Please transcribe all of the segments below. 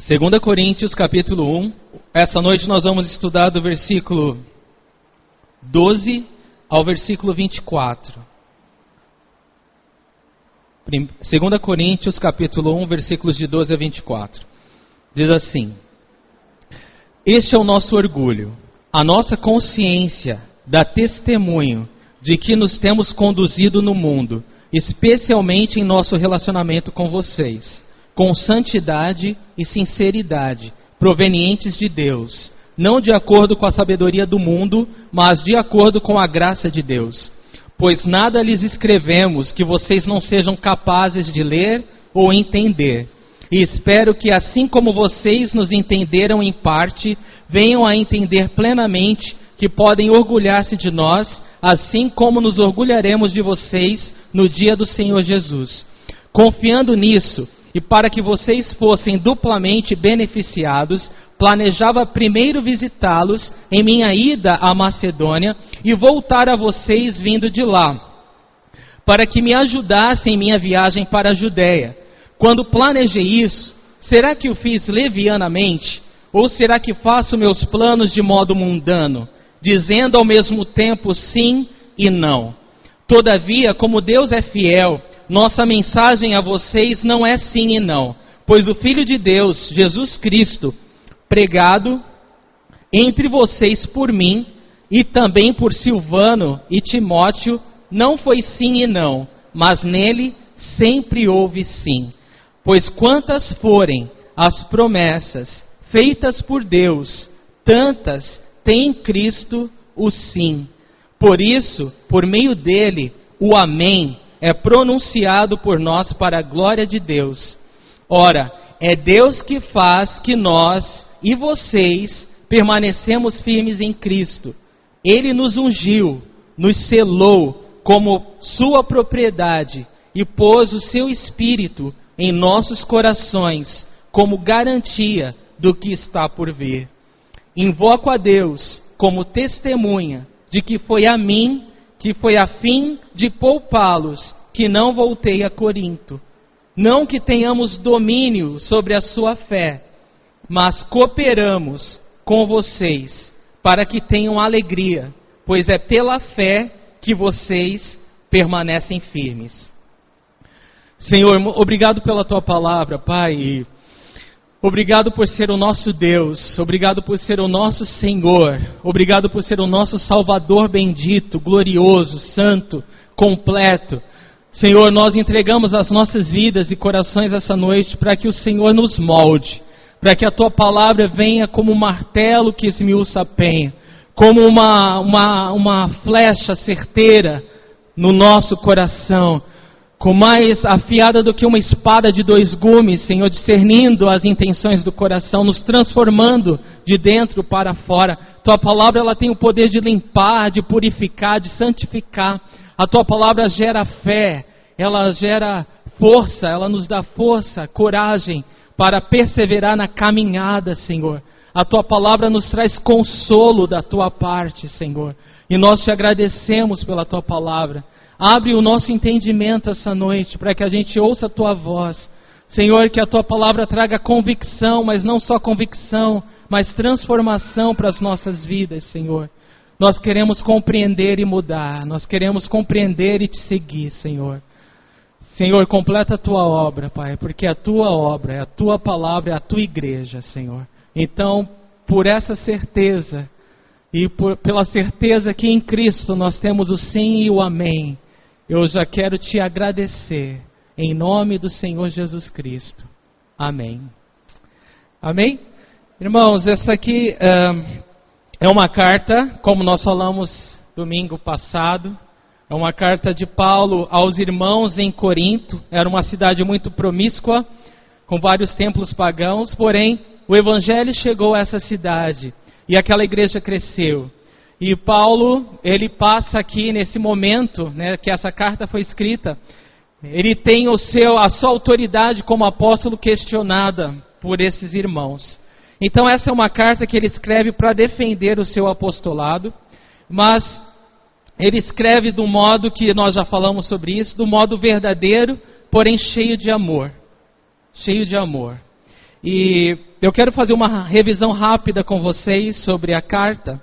2 Coríntios capítulo 1, essa noite nós vamos estudar do versículo 12 ao versículo 24. 2 Coríntios capítulo 1, versículos de 12 a 24. Diz assim: Este é o nosso orgulho, a nossa consciência dá testemunho de que nos temos conduzido no mundo, especialmente em nosso relacionamento com vocês, com santidade e sinceridade, provenientes de Deus, não de acordo com a sabedoria do mundo, mas de acordo com a graça de Deus. Pois nada lhes escrevemos que vocês não sejam capazes de ler ou entender. E espero que, assim como vocês nos entenderam em parte, venham a entender plenamente que podem orgulhar-se de nós, assim como nos orgulharemos de vocês no dia do Senhor Jesus. Confiando nisso, e para que vocês fossem duplamente beneficiados, planejava primeiro visitá-los em minha ida à Macedônia e voltar a vocês vindo de lá, para que me ajudassem em minha viagem para a Judéia. Quando planejei isso, será que o fiz levianamente? Ou será que faço meus planos de modo mundano, dizendo ao mesmo tempo sim e não? Todavia, como Deus é fiel, nossa mensagem a vocês não é sim e não, pois o Filho de Deus, Jesus Cristo, pregado entre vocês por mim e também por Silvano e Timóteo, não foi sim e não, mas nele sempre houve sim. Pois quantas forem as promessas feitas por Deus, tantas tem em Cristo o sim. Por isso, por meio dele, o amém é pronunciado por nós para a glória de Deus. Ora, é Deus que faz que nós e vocês permanecemos firmes em Cristo. Ele nos ungiu, nos selou como sua propriedade e pôs o seu Espírito em nossos corações como garantia do que está por vir. Invoco a Deus como testemunha de que foi a mim que foi a fim de poupá-los, que não voltei a Corinto. Não que tenhamos domínio sobre a sua fé, mas cooperamos com vocês, para que tenham alegria, pois é pela fé que vocês permanecem firmes. Senhor, obrigado pela tua palavra, Pai. Obrigado por ser o nosso Deus, obrigado por ser o nosso Senhor, obrigado por ser o nosso Salvador bendito, glorioso, santo, completo. Senhor, nós entregamos as nossas vidas e corações essa noite para que o Senhor nos molde, para que a tua palavra venha como um martelo que esmiuça a penha, como uma flecha certeira no nosso coração, com mais afiada do que uma espada de 2 gumes, Senhor, discernindo as intenções do coração, nos transformando de dentro para fora. Tua palavra, ela tem o poder de limpar, de purificar, de santificar. A tua palavra gera fé, ela gera força, ela nos dá força, coragem para perseverar na caminhada, Senhor. A tua palavra nos traz consolo da tua parte, Senhor. E nós te agradecemos pela tua palavra. Abre o nosso entendimento essa noite, para que a gente ouça a tua voz. Senhor, que a tua palavra traga convicção, mas não só convicção, mas transformação para as nossas vidas, Senhor. Nós queremos compreender e mudar, nós queremos compreender e te seguir, Senhor. Senhor, completa a tua obra, Pai, porque é a tua obra, é a tua palavra, é a tua igreja, Senhor. Então, por essa certeza, e pela certeza que em Cristo nós temos o sim e o amém, eu já quero te agradecer, em nome do Senhor Jesus Cristo. Amém. Amém? Irmãos, essa aqui é uma carta, como nós falamos domingo passado, é uma carta de Paulo aos irmãos em Corinto. Era uma cidade muito promíscua, com vários templos pagãos, porém o evangelho chegou a essa cidade e aquela igreja cresceu. E Paulo, ele passa aqui nesse momento, né, que essa carta foi escrita, ele tem a sua autoridade como apóstolo questionada por esses irmãos. Então essa é uma carta que ele escreve para defender o seu apostolado, mas ele escreve do modo que nós já falamos sobre isso, do modo verdadeiro, porém cheio de amor. Cheio de amor. E eu quero fazer uma revisão rápida com vocês sobre a carta.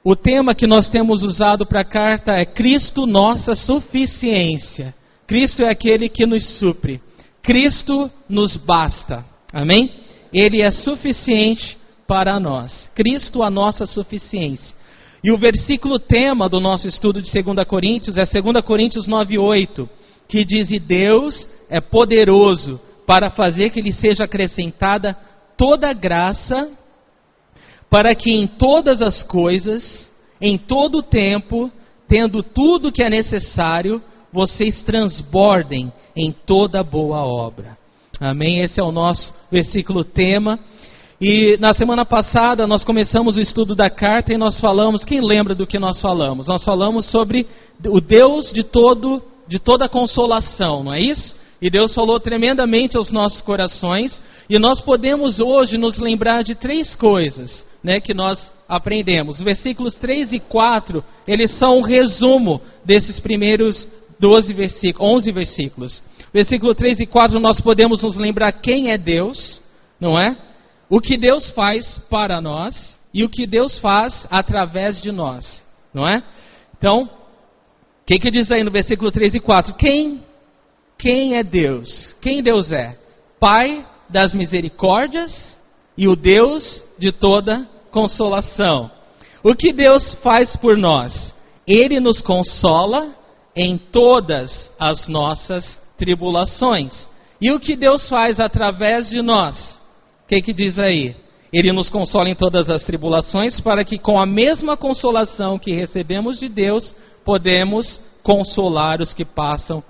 O tema que nós temos usado para a carta é Cristo, nossa suficiência. Cristo é aquele que nos supre. Cristo nos basta. Amém? Ele é suficiente para nós. Cristo, a nossa suficiência. E o versículo tema do nosso estudo de 2 Coríntios é 2 Coríntios 9:8, que diz: E Deus é poderoso para fazer que lhe seja acrescentada toda graça, para que em todas as coisas, em todo o tempo, tendo tudo o que é necessário, vocês transbordem em toda boa obra. Amém? Esse é o nosso versículo tema. E na semana passada nós começamos o estudo da carta e nós falamos, quem lembra do que nós falamos? Nós falamos sobre o Deus de toda consolação, não é isso? E Deus falou tremendamente aos nossos corações, e nós podemos hoje nos lembrar de 3 coisas, né, que nós aprendemos. Os versículos 3 e 4, eles são um resumo desses primeiros 11 versículos. Versículo 3 e 4 nós podemos nos lembrar quem é Deus, não é? O que Deus faz para nós e o que Deus faz através de nós, não é? Então, o que diz aí no versículo 3 e 4? Quem é Deus? Quem Deus é? Pai das misericórdias e o Deus de toda consolação. O que Deus faz por nós? Ele nos consola em todas as nossas tribulações. E o que Deus faz através de nós? O que diz aí? Ele nos consola em todas as tribulações, para que com a mesma consolação que recebemos de Deus, podemos consolar os que passam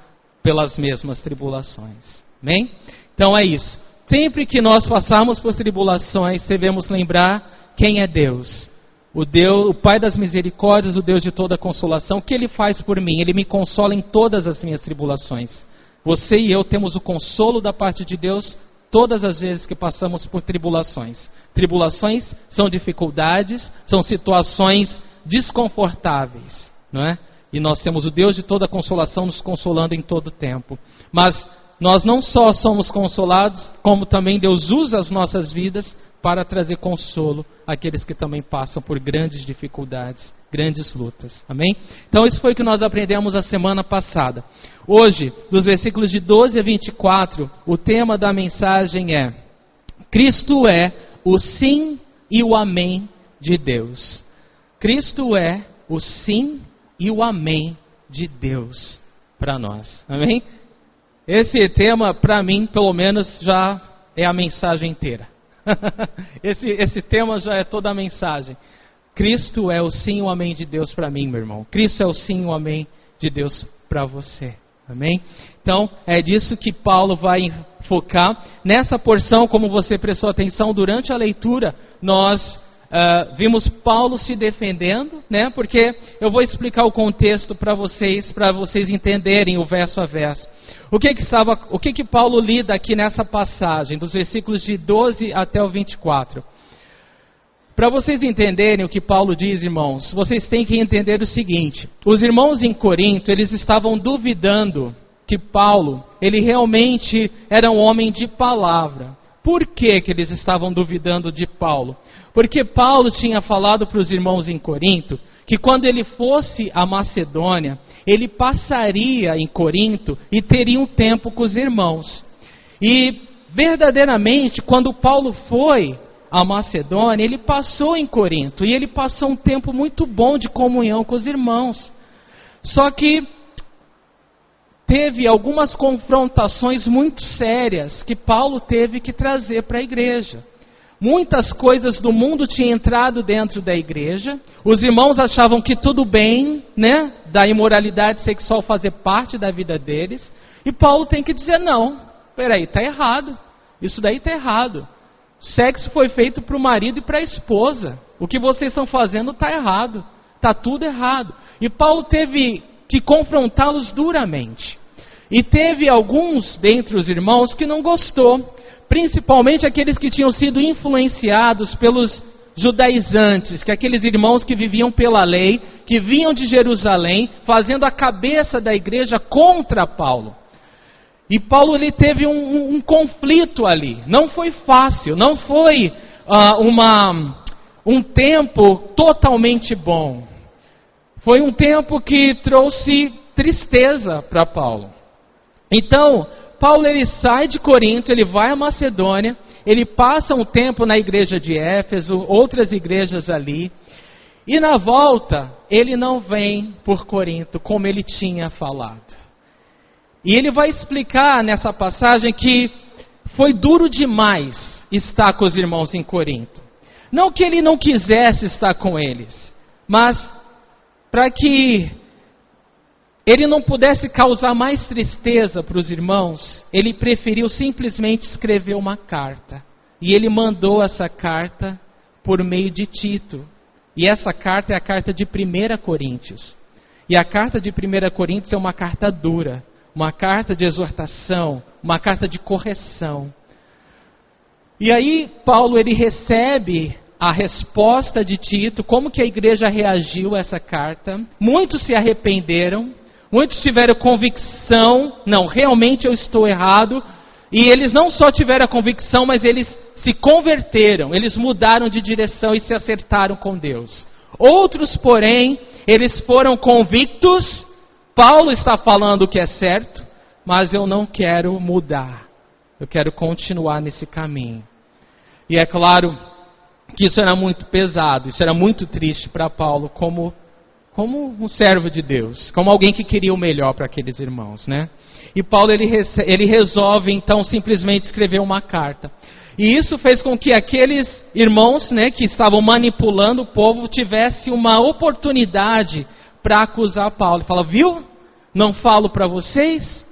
pelas mesmas tribulações. Amém? Então é isso. Sempre que nós passarmos por tribulações, devemos lembrar quem é Deus. O Pai das misericórdias, o Deus de toda consolação. O que Ele faz por mim? Ele me consola em todas as minhas tribulações. Você e eu temos o consolo da parte de Deus todas as vezes que passamos por tribulações. Tribulações são dificuldades, são situações desconfortáveis, não é? E nós temos o Deus de toda consolação nos consolando em todo tempo. Mas nós não só somos consolados, como também Deus usa as nossas vidas para trazer consolo àqueles que também passam por grandes dificuldades, grandes lutas. Amém? Então isso foi o que nós aprendemos a semana passada. Hoje, dos versículos de 12 a 24, o tema da mensagem é: Cristo é o sim e o amém de Deus. Cristo é o sim e o amém de Deus para nós. Amém? Esse tema, para mim, pelo menos, já é a mensagem inteira. Esse tema já é toda a mensagem. Cristo é o sim e o amém de Deus para mim, meu irmão. Cristo é o sim e o amém de Deus para você. Amém? Então, é disso que Paulo vai focar. Nessa porção, como você prestou atenção durante a leitura, nós vimos Paulo se defendendo, né? Porque eu vou explicar o contexto para vocês entenderem o verso a verso. O que Paulo lida aqui nessa passagem, dos versículos de 12 até o 24? Para vocês entenderem o que Paulo diz, irmãos, vocês têm que entender o seguinte: os irmãos em Corinto, eles estavam duvidando que Paulo, ele realmente era um homem de palavra. Por que eles estavam duvidando de Paulo? Porque Paulo tinha falado para os irmãos em Corinto que quando ele fosse à Macedônia, ele passaria em Corinto e teria um tempo com os irmãos. E verdadeiramente, quando Paulo foi à Macedônia, ele passou em Corinto e ele passou um tempo muito bom de comunhão com os irmãos. Só que teve algumas confrontações muito sérias que Paulo teve que trazer para a igreja. Muitas coisas do mundo tinham entrado dentro da igreja. Os irmãos achavam que tudo bem, né, da imoralidade sexual fazer parte da vida deles. E Paulo tem que dizer: não, peraí, está errado. Isso daí está errado. Sexo foi feito para o marido e para a esposa. O que vocês estão fazendo está errado. Está tudo errado. E Paulo teve que confrontá-los duramente. E teve alguns dentre os irmãos que não gostou. Principalmente aqueles que tinham sido influenciados pelos judaizantes, que aqueles irmãos que viviam pela lei, que vinham de Jerusalém, fazendo a cabeça da igreja contra Paulo. E Paulo ele teve um conflito ali. Não foi fácil, não foi um tempo totalmente bom. Foi um tempo que trouxe tristeza para Paulo. Então, Paulo ele sai de Corinto, ele vai a Macedônia, ele passa um tempo na igreja de Éfeso, outras igrejas ali. E na volta, ele não vem por Corinto como ele tinha falado. E ele vai explicar nessa passagem que foi duro demais estar com os irmãos em Corinto. Não que ele não quisesse estar com eles, mas para que ele não pudesse causar mais tristeza para os irmãos, ele preferiu simplesmente escrever uma carta. E ele mandou essa carta por meio de Tito. E essa carta é a carta de 1 Coríntios. E a carta de 1 Coríntios é uma carta dura. Uma carta de exortação, uma carta de correção. E aí Paulo ele recebe a resposta de Tito, como que a igreja reagiu a essa carta. Muitos se arrependeram, muitos tiveram convicção, não, realmente eu estou errado. E eles não só tiveram a convicção, mas eles se converteram, eles mudaram de direção e se acertaram com Deus. Outros, porém, eles foram convictos. Paulo está falando o que é certo, mas eu não quero mudar. Eu quero continuar nesse caminho. E é claro que isso era muito pesado, isso era muito triste para Paulo como um servo de Deus, como alguém que queria o melhor para aqueles irmãos, né? E Paulo ele resolve então simplesmente escrever uma carta. E isso fez com que aqueles irmãos, né, que estavam manipulando o povo tivessem uma oportunidade para acusar Paulo. Ele fala, viu? Não falo para vocês?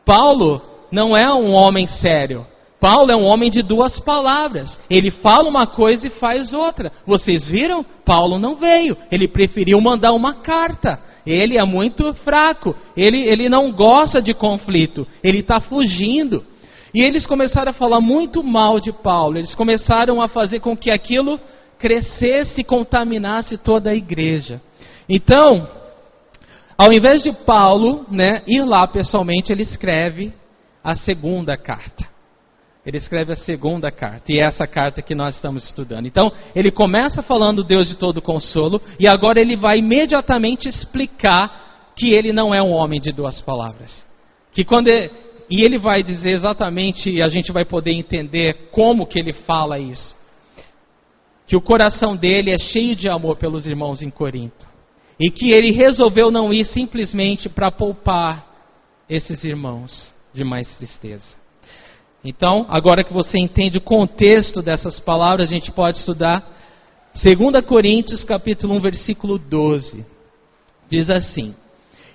Paulo não é um homem sério. Paulo é um homem de duas palavras. Ele fala uma coisa e faz outra. Vocês viram? Paulo não veio. Ele preferiu mandar uma carta. Ele é muito fraco. Ele não gosta de conflito. Ele está fugindo. E eles começaram a falar muito mal de Paulo. Eles começaram a fazer com que aquilo crescesse e contaminasse toda a igreja. Então, ao invés de Paulo, né, ir lá pessoalmente, ele escreve a segunda carta. Ele escreve a segunda carta, e é essa carta que nós estamos estudando. Então, ele começa falando Deus de todo consolo, e agora ele vai imediatamente explicar que ele não é um homem de duas palavras. E ele vai dizer exatamente, e a gente vai poder entender como que ele fala isso. Que o coração dele é cheio de amor pelos irmãos em Corinto. E que ele resolveu não ir simplesmente para poupar esses irmãos de mais tristeza. Então, agora que você entende o contexto dessas palavras, a gente pode estudar 2 Coríntios capítulo 1, versículo 12. Diz assim: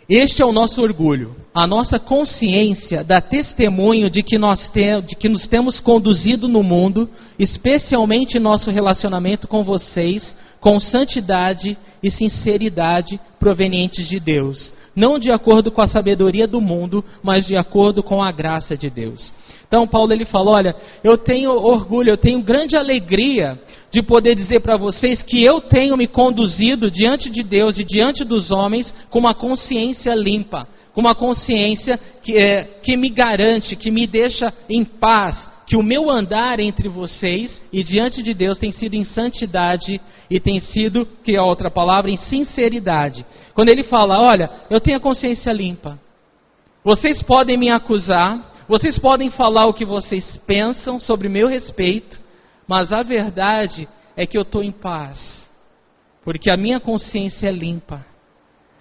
este é o nosso orgulho, a nossa consciência dá testemunho de que nos temos conduzido no mundo, especialmente nosso relacionamento com vocês, com santidade e sinceridade provenientes de Deus. Não de acordo com a sabedoria do mundo, mas de acordo com a graça de Deus. Então Paulo ele fala, olha, eu tenho orgulho, eu tenho grande alegria de poder dizer para vocês que eu tenho me conduzido diante de Deus e diante dos homens com uma consciência limpa, com uma consciência que me garante, que me deixa em paz, que o meu andar entre vocês e diante de Deus tem sido em santidade e tem sido, que é a outra palavra, em sinceridade. Quando ele fala, olha, eu tenho a consciência limpa, vocês podem me acusar, vocês podem falar o que vocês pensam sobre meu respeito, mas a verdade é que eu estou em paz, porque a minha consciência é limpa.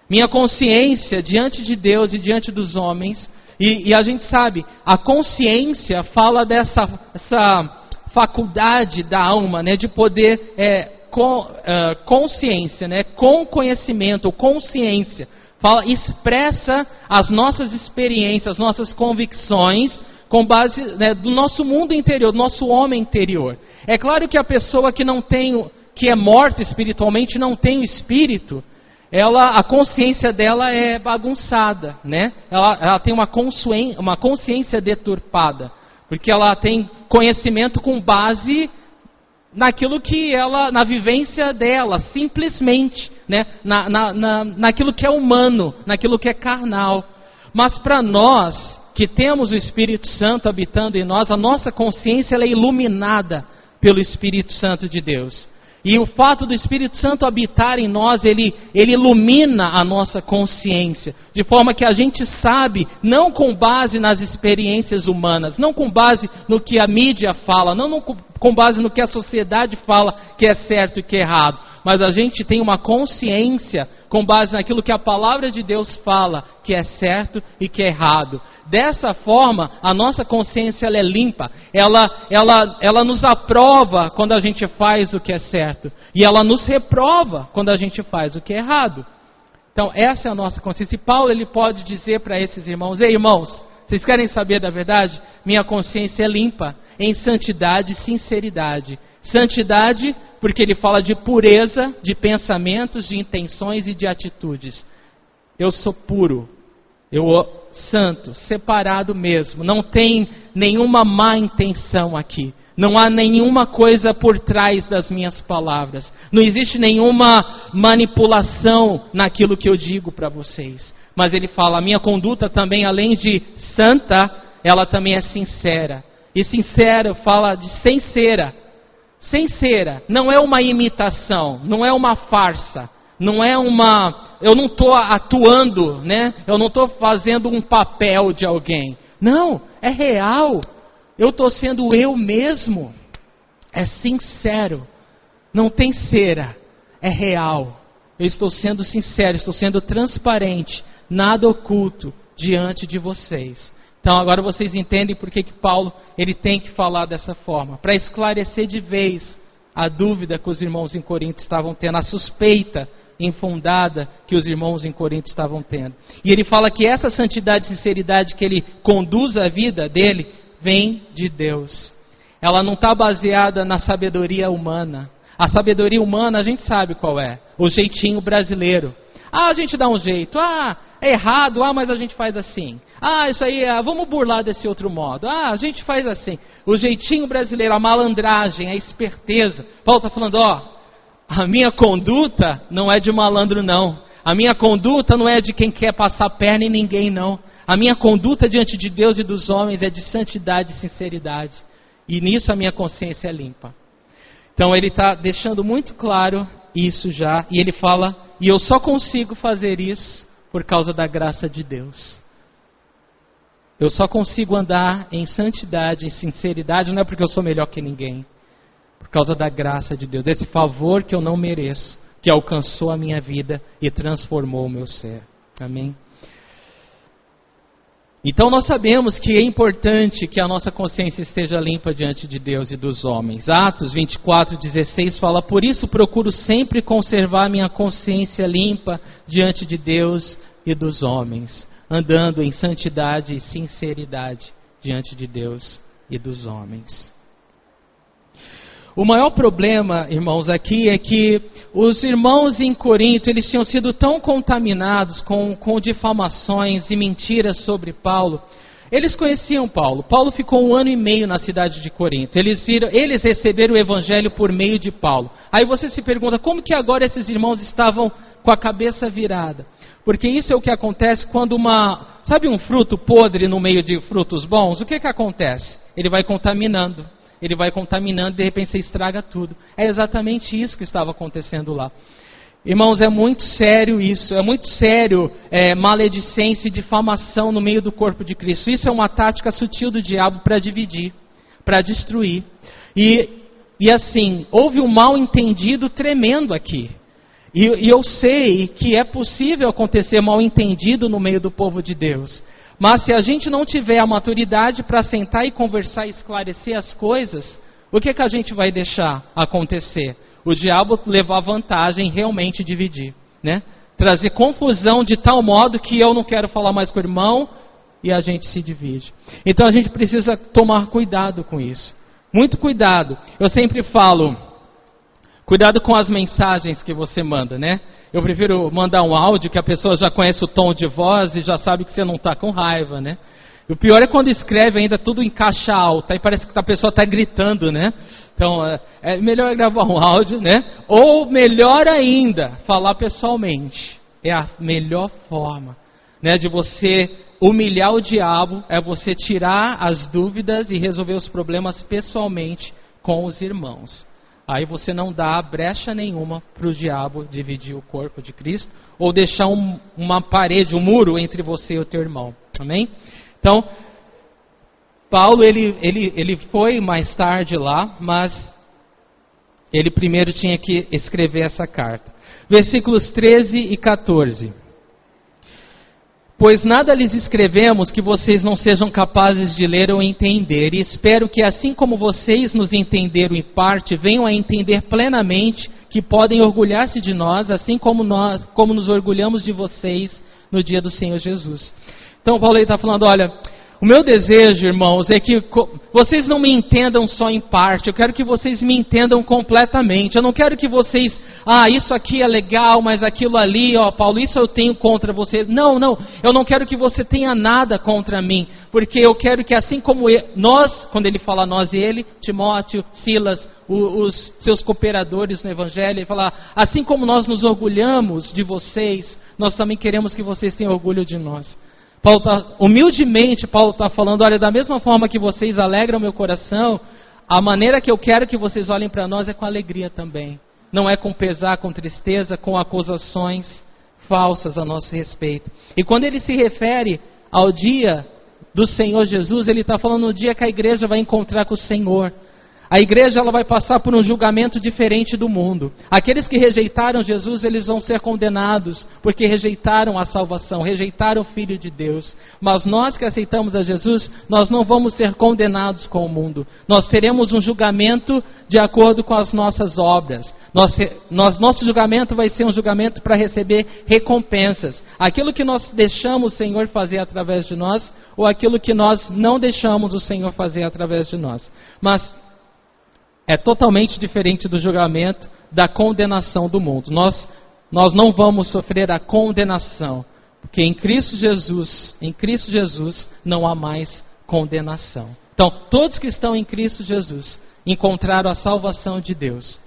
Minha consciência diante de Deus e diante dos homens, e a gente sabe, a consciência fala dessa faculdade da alma, né, de poder, consciência, né, com conhecimento, ou consciência, expressa as nossas experiências, as nossas convicções, com base, né, do nosso mundo interior, do nosso homem interior. É claro que a pessoa que é morta espiritualmente, não tem o espírito, a consciência dela é bagunçada, né? Ela tem uma consciência deturpada, porque ela tem conhecimento com base naquilo que na vivência dela, simplesmente, né? Naquilo que é humano, naquilo que é carnal. Mas para nós que temos o Espírito Santo habitando em nós, a nossa consciência ela é iluminada pelo Espírito Santo de Deus. E o fato do Espírito Santo habitar em nós, ele ilumina a nossa consciência, de forma que a gente sabe, não com base nas experiências humanas, não com base no que a mídia fala, não com base no que a sociedade fala que é certo e que é errado, mas a gente tem uma consciência com base naquilo que a palavra de Deus fala, que é certo e que é errado. Dessa forma, a nossa consciência ela é limpa, ela nos aprova quando a gente faz o que é certo, e ela nos reprova quando a gente faz o que é errado. Então, essa é a nossa consciência. E Paulo ele pode dizer para esses irmãos: ei, irmãos, vocês querem saber da verdade? Minha consciência é limpa, em santidade e sinceridade. Santidade, porque ele fala de pureza, de pensamentos, de intenções e de atitudes. Eu sou puro, santo, separado mesmo. Não tem nenhuma má intenção aqui. Não há nenhuma coisa por trás das minhas palavras. Não existe nenhuma manipulação naquilo que eu digo para vocês. Mas ele fala, a minha conduta também, além de santa, ela também é sincera. E sincera fala de sincera. Sincera, não é uma imitação, não é uma farsa, não é eu não estou atuando, né? Eu não estou fazendo um papel de alguém. Não, é real. Eu estou sendo eu mesmo. É sincero, não tem cera, é real. Eu estou sendo sincero, estou sendo transparente, nada oculto diante de vocês. Então agora vocês entendem por que Paulo ele tem que falar dessa forma. Para esclarecer de vez a dúvida que os irmãos em Corinto estavam tendo, a suspeita infundada que os irmãos em Corinto estavam tendo. E ele fala que essa santidade e sinceridade que ele conduz a vida dele, vem de Deus. Ela não está baseada na sabedoria humana. A sabedoria humana a gente sabe qual é. O jeitinho brasileiro. A gente dá um jeito. É errado. Mas a gente faz assim. Isso aí, vamos burlar desse outro modo. A gente faz assim. O jeitinho brasileiro, a malandragem, a esperteza. Paulo está falando, a minha conduta não é de malandro não. A minha conduta não é de quem quer passar perna em ninguém não. A minha conduta diante de Deus e dos homens é de santidade e sinceridade. E nisso a minha consciência é limpa. Então ele está deixando muito claro isso já. E ele fala, e eu só consigo fazer isso por causa da graça de Deus. Eu só consigo andar em santidade, em sinceridade, não é porque eu sou melhor que ninguém. Por causa da graça de Deus. Esse favor que eu não mereço, que alcançou a minha vida e transformou o meu ser. Amém? Então nós sabemos que é importante que a nossa consciência esteja limpa diante de Deus e dos homens. Atos 24:16 fala, por isso procuro sempre conservar minha consciência limpa diante de Deus e dos homens, andando em santidade e sinceridade diante de Deus e dos homens. O maior problema, irmãos, aqui é que os irmãos em Corinto, eles tinham sido tão contaminados com difamações e mentiras sobre Paulo. Eles conheciam Paulo. Paulo ficou 1 ano e meio na cidade de Corinto. Eles receberam o evangelho por meio de Paulo. Aí você se pergunta, como que agora esses irmãos estavam com a cabeça virada? Porque isso é o que acontece quando sabe um fruto podre no meio de frutos bons? O que acontece? Ele vai contaminando. Ele vai contaminando e de repente você estraga tudo. É exatamente isso que estava acontecendo lá. Irmãos, é muito sério isso. É muito sério maledicência e difamação no meio do corpo de Cristo. Isso é uma tática sutil do diabo para dividir, para destruir. E assim, houve um mal entendido tremendo aqui. E eu sei que é possível acontecer mal entendido no meio do povo de Deus. Mas se a gente não tiver a maturidade para sentar e conversar e esclarecer as coisas, o que a gente vai deixar acontecer? O diabo levar vantagem em realmente dividir, né? Trazer confusão de tal modo que eu não quero falar mais com o irmão e a gente se divide. Então a gente precisa tomar cuidado com isso. Muito cuidado. Eu sempre falo, cuidado com as mensagens que você manda, né? Eu prefiro mandar um áudio que a pessoa já conhece o tom de voz e já sabe que você não está com raiva, né? E o pior é quando escreve ainda tudo em caixa alta, aí parece que a pessoa está gritando, né? Então, é melhor gravar um áudio, né? Ou melhor ainda, falar pessoalmente. É a melhor forma, né, de você humilhar o diabo é você tirar as dúvidas e resolver os problemas pessoalmente com os irmãos. Aí você não dá brecha nenhuma para o diabo dividir o corpo de Cristo ou deixar uma parede, um muro entre você e o teu irmão. Amém? Então, Paulo ele foi mais tarde lá, mas ele primeiro tinha que escrever essa carta. Versículos 13 e 14. Pois nada lhes escrevemos que vocês não sejam capazes de ler ou entender, e espero que assim como vocês nos entenderam em parte, venham a entender plenamente que podem orgulhar-se de nós, assim como nos orgulhamos de vocês no dia do Senhor Jesus. Então Paulo está falando, olha, o meu desejo, irmãos, é que vocês não me entendam só em parte, eu quero que vocês me entendam completamente. Eu não quero que vocês, isso aqui é legal, mas aquilo ali, Paulo, isso eu tenho contra você. Não, eu não quero que você tenha nada contra mim, porque eu quero que assim como nós, quando ele fala nós e ele, Timóteo, Silas, os seus cooperadores no Evangelho, ele fala, assim como nós nos orgulhamos de vocês, nós também queremos que vocês tenham orgulho de nós. Humildemente, Paulo está falando, olha, da mesma forma que vocês alegram meu coração, a maneira que eu quero que vocês olhem para nós é com alegria também. Não é com pesar, com tristeza, com acusações falsas a nosso respeito. E quando ele se refere ao dia do Senhor Jesus, ele está falando no dia que a igreja vai encontrar com o Senhor. A igreja ela vai passar por um julgamento diferente do mundo. Aqueles que rejeitaram Jesus, eles vão ser condenados, porque rejeitaram a salvação, rejeitaram o Filho de Deus. Mas nós que aceitamos a Jesus, nós não vamos ser condenados com o mundo. Nós teremos um julgamento de acordo com as nossas obras. Nosso julgamento vai ser um julgamento para receber recompensas. Aquilo que nós deixamos o Senhor fazer através de nós, ou aquilo que nós não deixamos o Senhor fazer através de nós. Mas é totalmente diferente do julgamento da condenação do mundo. Nós não vamos sofrer a condenação, porque em Cristo Jesus não há mais condenação. Então, todos que estão em Cristo Jesus encontraram a salvação de Deus.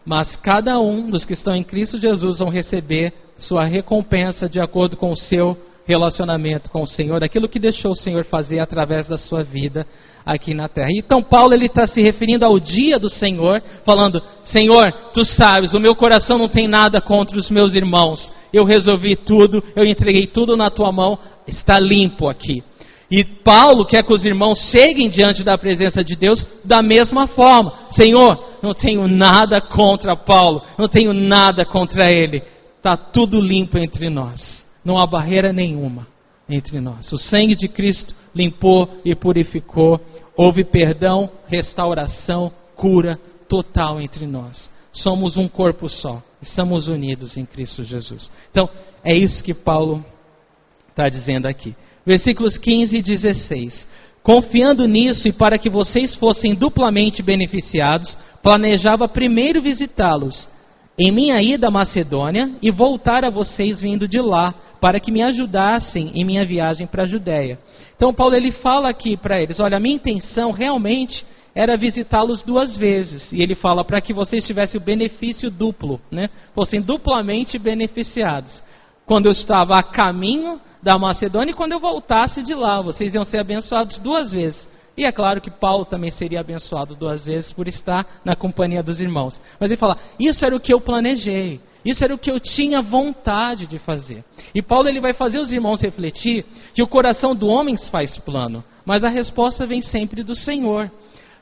Mas cada um dos que estão em Cristo Jesus vão receber sua recompensa de acordo com o seu relacionamento com o Senhor, aquilo que deixou o Senhor fazer através da sua vida aqui na terra. Então Paulo está se referindo ao dia do Senhor, falando, Senhor, tu sabes, o meu coração não tem nada contra os meus irmãos, eu resolvi tudo, eu entreguei tudo na tua mão, está limpo aqui. E Paulo quer que os irmãos cheguem diante da presença de Deus da mesma forma. Senhor, não tenho nada contra Paulo, não tenho nada contra ele, está tudo limpo entre nós, não há barreira nenhuma entre nós. O sangue de Cristo limpou e purificou. Houve perdão, restauração, cura total entre nós. Somos um corpo só. Estamos unidos em Cristo Jesus. Então, é isso que Paulo está dizendo aqui. Versículos 15 e 16. Confiando nisso e para que vocês fossem duplamente beneficiados, planejava primeiro visitá-los em minha ida à Macedônia e voltar a vocês vindo de lá, para que me ajudassem em minha viagem para a Judéia. Então Paulo ele fala aqui para eles, olha, a minha intenção realmente era visitá-los 2 vezes. E ele fala para que vocês tivessem o benefício duplo, né? Fossem duplamente beneficiados. Quando eu estava a caminho da Macedônia e quando eu voltasse de lá, vocês iam ser abençoados 2 vezes. E é claro que Paulo também seria abençoado 2 vezes por estar na companhia dos irmãos. Mas ele fala, isso era o que eu planejei. Isso era o que eu tinha vontade de fazer. E Paulo ele vai fazer os irmãos refletir que o coração do homem se faz plano, mas a resposta vem sempre do Senhor.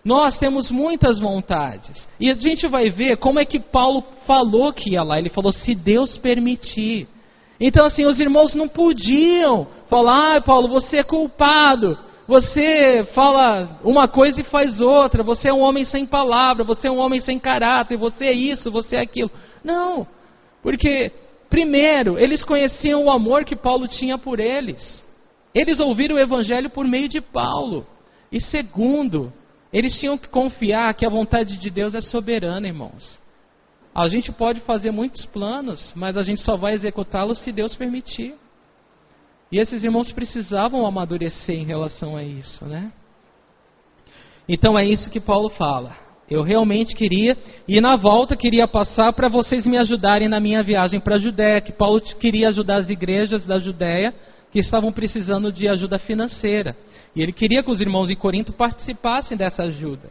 Nós temos muitas vontades. E a gente vai ver como é que Paulo falou que ia lá. Ele falou, se Deus permitir. Então assim, os irmãos não podiam falar, Paulo, você é culpado. Você fala uma coisa e faz outra. Você é um homem sem palavra, você é um homem sem caráter, você é isso, você é aquilo. Não. Porque, primeiro, eles conheciam o amor que Paulo tinha por eles. Eles ouviram o Evangelho por meio de Paulo. E segundo, eles tinham que confiar que a vontade de Deus é soberana, irmãos. A gente pode fazer muitos planos, mas a gente só vai executá-los se Deus permitir. E esses irmãos precisavam amadurecer em relação a isso, né? Então é isso que Paulo fala. Eu realmente queria, e na volta queria passar para vocês me ajudarem na minha viagem para a Judéia, que Paulo queria ajudar as igrejas da Judéia que estavam precisando de ajuda financeira. E ele queria que os irmãos em Corinto participassem dessa ajuda.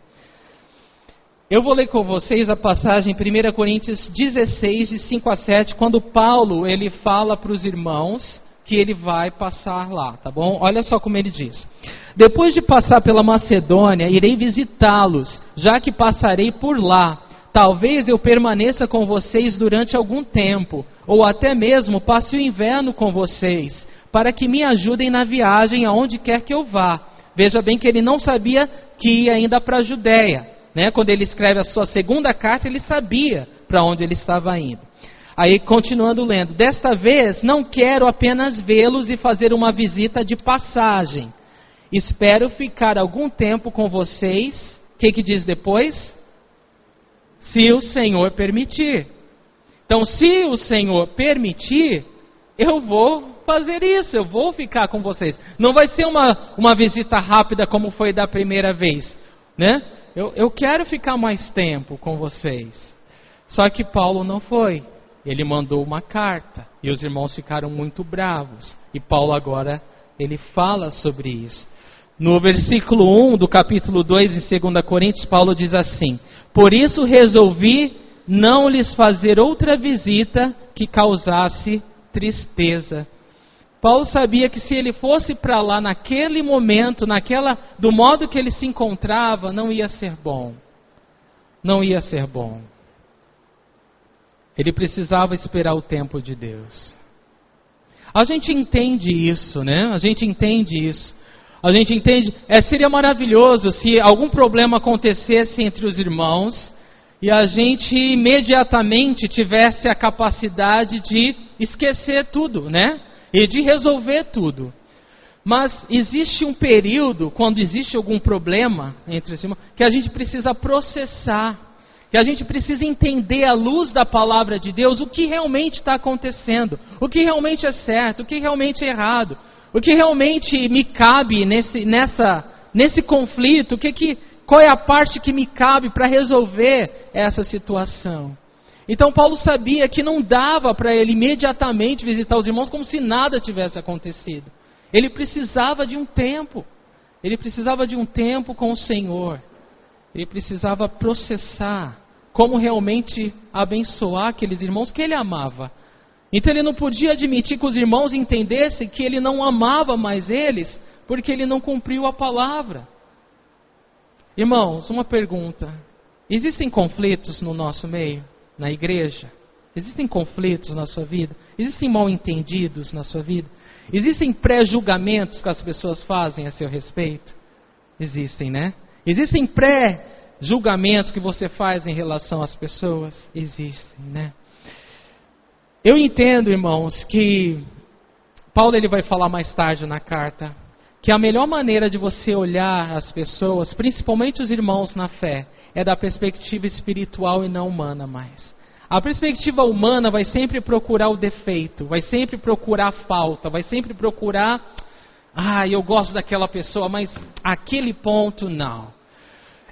Eu vou ler com vocês a passagem em 1 Coríntios 16, de 5 a 7, quando Paulo ele fala para os irmãos que ele vai passar lá, tá bom? Olha só como ele diz. Depois de passar pela Macedônia, irei visitá-los, já que passarei por lá. Talvez eu permaneça com vocês durante algum tempo, ou até mesmo passe o inverno com vocês, para que me ajudem na viagem aonde quer que eu vá. Veja bem que ele não sabia que ia ainda para a Judéia, né? Quando ele escreve a sua segunda carta, ele sabia para onde ele estava indo. Aí, continuando lendo. Desta vez, não quero apenas vê-los e fazer uma visita de passagem. Espero ficar algum tempo com vocês. O que diz depois? Se o Senhor permitir. Então, se o Senhor permitir, eu vou fazer isso, eu vou ficar com vocês. Não vai ser uma visita rápida como foi da primeira vez, né? Eu quero ficar mais tempo com vocês. Só que Paulo não foi. Ele mandou uma carta e os irmãos ficaram muito bravos. E Paulo agora, ele fala sobre isso. No versículo 1 do capítulo 2 em 2 Coríntios, Paulo diz assim: por isso resolvi não lhes fazer outra visita que causasse tristeza. Paulo sabia que se ele fosse para lá naquele momento, do modo que ele se encontrava, não ia ser bom. Não ia ser bom. Ele precisava esperar o tempo de Deus. A gente entende isso, né? A gente entende isso. A gente entende, seria maravilhoso se algum problema acontecesse entre os irmãos e a gente imediatamente tivesse a capacidade de esquecer tudo, né? E de resolver tudo. Mas existe um período, quando existe algum problema entre os irmãos, que a gente precisa processar. Que a gente precisa entender à luz da palavra de Deus o que realmente está acontecendo, o que realmente é certo, o que realmente é errado, o que realmente me cabe nesse conflito, qual é a parte que me cabe para resolver essa situação. Então Paulo sabia que não dava para ele imediatamente visitar os irmãos como se nada tivesse acontecido. Ele precisava de um tempo, com o Senhor. Ele precisava processar como realmente abençoar aqueles irmãos que ele amava. Então ele não podia admitir que os irmãos entendessem que ele não amava mais eles, porque ele não cumpriu a palavra. Irmãos, uma pergunta. Existem conflitos no nosso meio, na igreja? Existem conflitos na sua vida? Existem mal-entendidos na sua vida? Existem pré-julgamentos que as pessoas fazem a seu respeito? Existem, né? Existem pré-julgamentos que você faz em relação às pessoas? Existem, né? Eu entendo, irmãos, que Paulo ele vai falar mais tarde na carta, que a melhor maneira de você olhar as pessoas, principalmente os irmãos na fé, é da perspectiva espiritual e não humana mais. A perspectiva humana vai sempre procurar o defeito, vai sempre procurar a falta, vai sempre procurar, eu gosto daquela pessoa, mas aquele ponto não.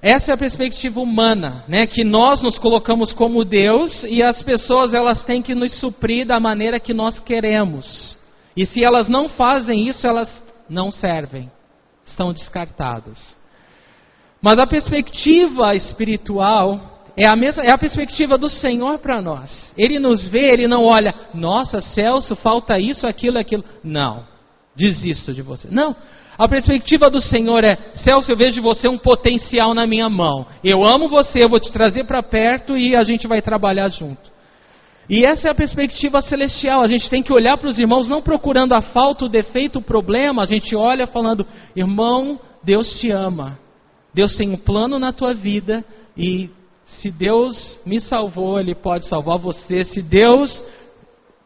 Essa é a perspectiva humana, né? Que nós nos colocamos como Deus e as pessoas elas têm que nos suprir da maneira que nós queremos. E se elas não fazem isso, elas não servem, estão descartadas. Mas a perspectiva espiritual é a perspectiva do Senhor para nós. Ele nos vê, ele não olha, nossa, Celso, falta isso, aquilo. Não, desisto de você. Não. A perspectiva do Senhor é, Celso, eu vejo em você um potencial na minha mão. Eu amo você, eu vou te trazer para perto e a gente vai trabalhar junto. E essa é a perspectiva celestial. A gente tem que olhar para os irmãos não procurando a falta, o defeito, o problema. A gente olha falando, irmão, Deus te ama. Deus tem um plano na tua vida e se Deus me salvou, Ele pode salvar você. Se Deus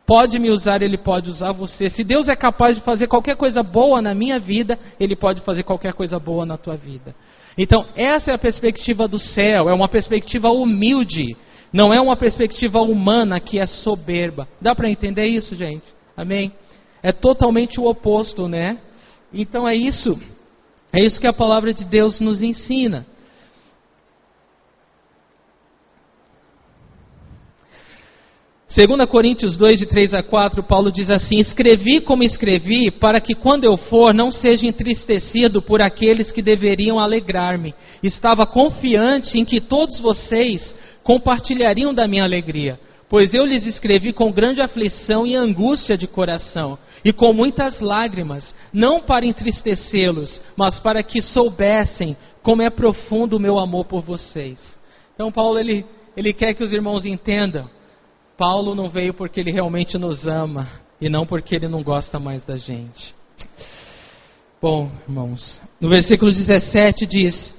pode me usar, Ele pode usar você. Se Deus é capaz de fazer qualquer coisa boa na minha vida, Ele pode fazer qualquer coisa boa na tua vida. Então, essa é a perspectiva do céu. É uma perspectiva humilde. Não é uma perspectiva humana que é soberba. Dá para entender isso, gente? Amém? É totalmente o oposto, né? Então é isso que a palavra de Deus nos ensina. 2 Coríntios 2, de 3 a 4, Paulo diz assim: escrevi como escrevi, para que quando eu for, não seja entristecido por aqueles que deveriam alegrar-me. Estava confiante em que todos vocês compartilhariam da minha alegria, pois eu lhes escrevi com grande aflição e angústia de coração, e com muitas lágrimas, não para entristecê-los, mas para que soubessem como é profundo o meu amor por vocês. Então Paulo, ele quer que os irmãos entendam. Paulo não veio porque ele realmente nos ama, e não porque ele não gosta mais da gente. Bom, irmãos, no versículo 17 diz: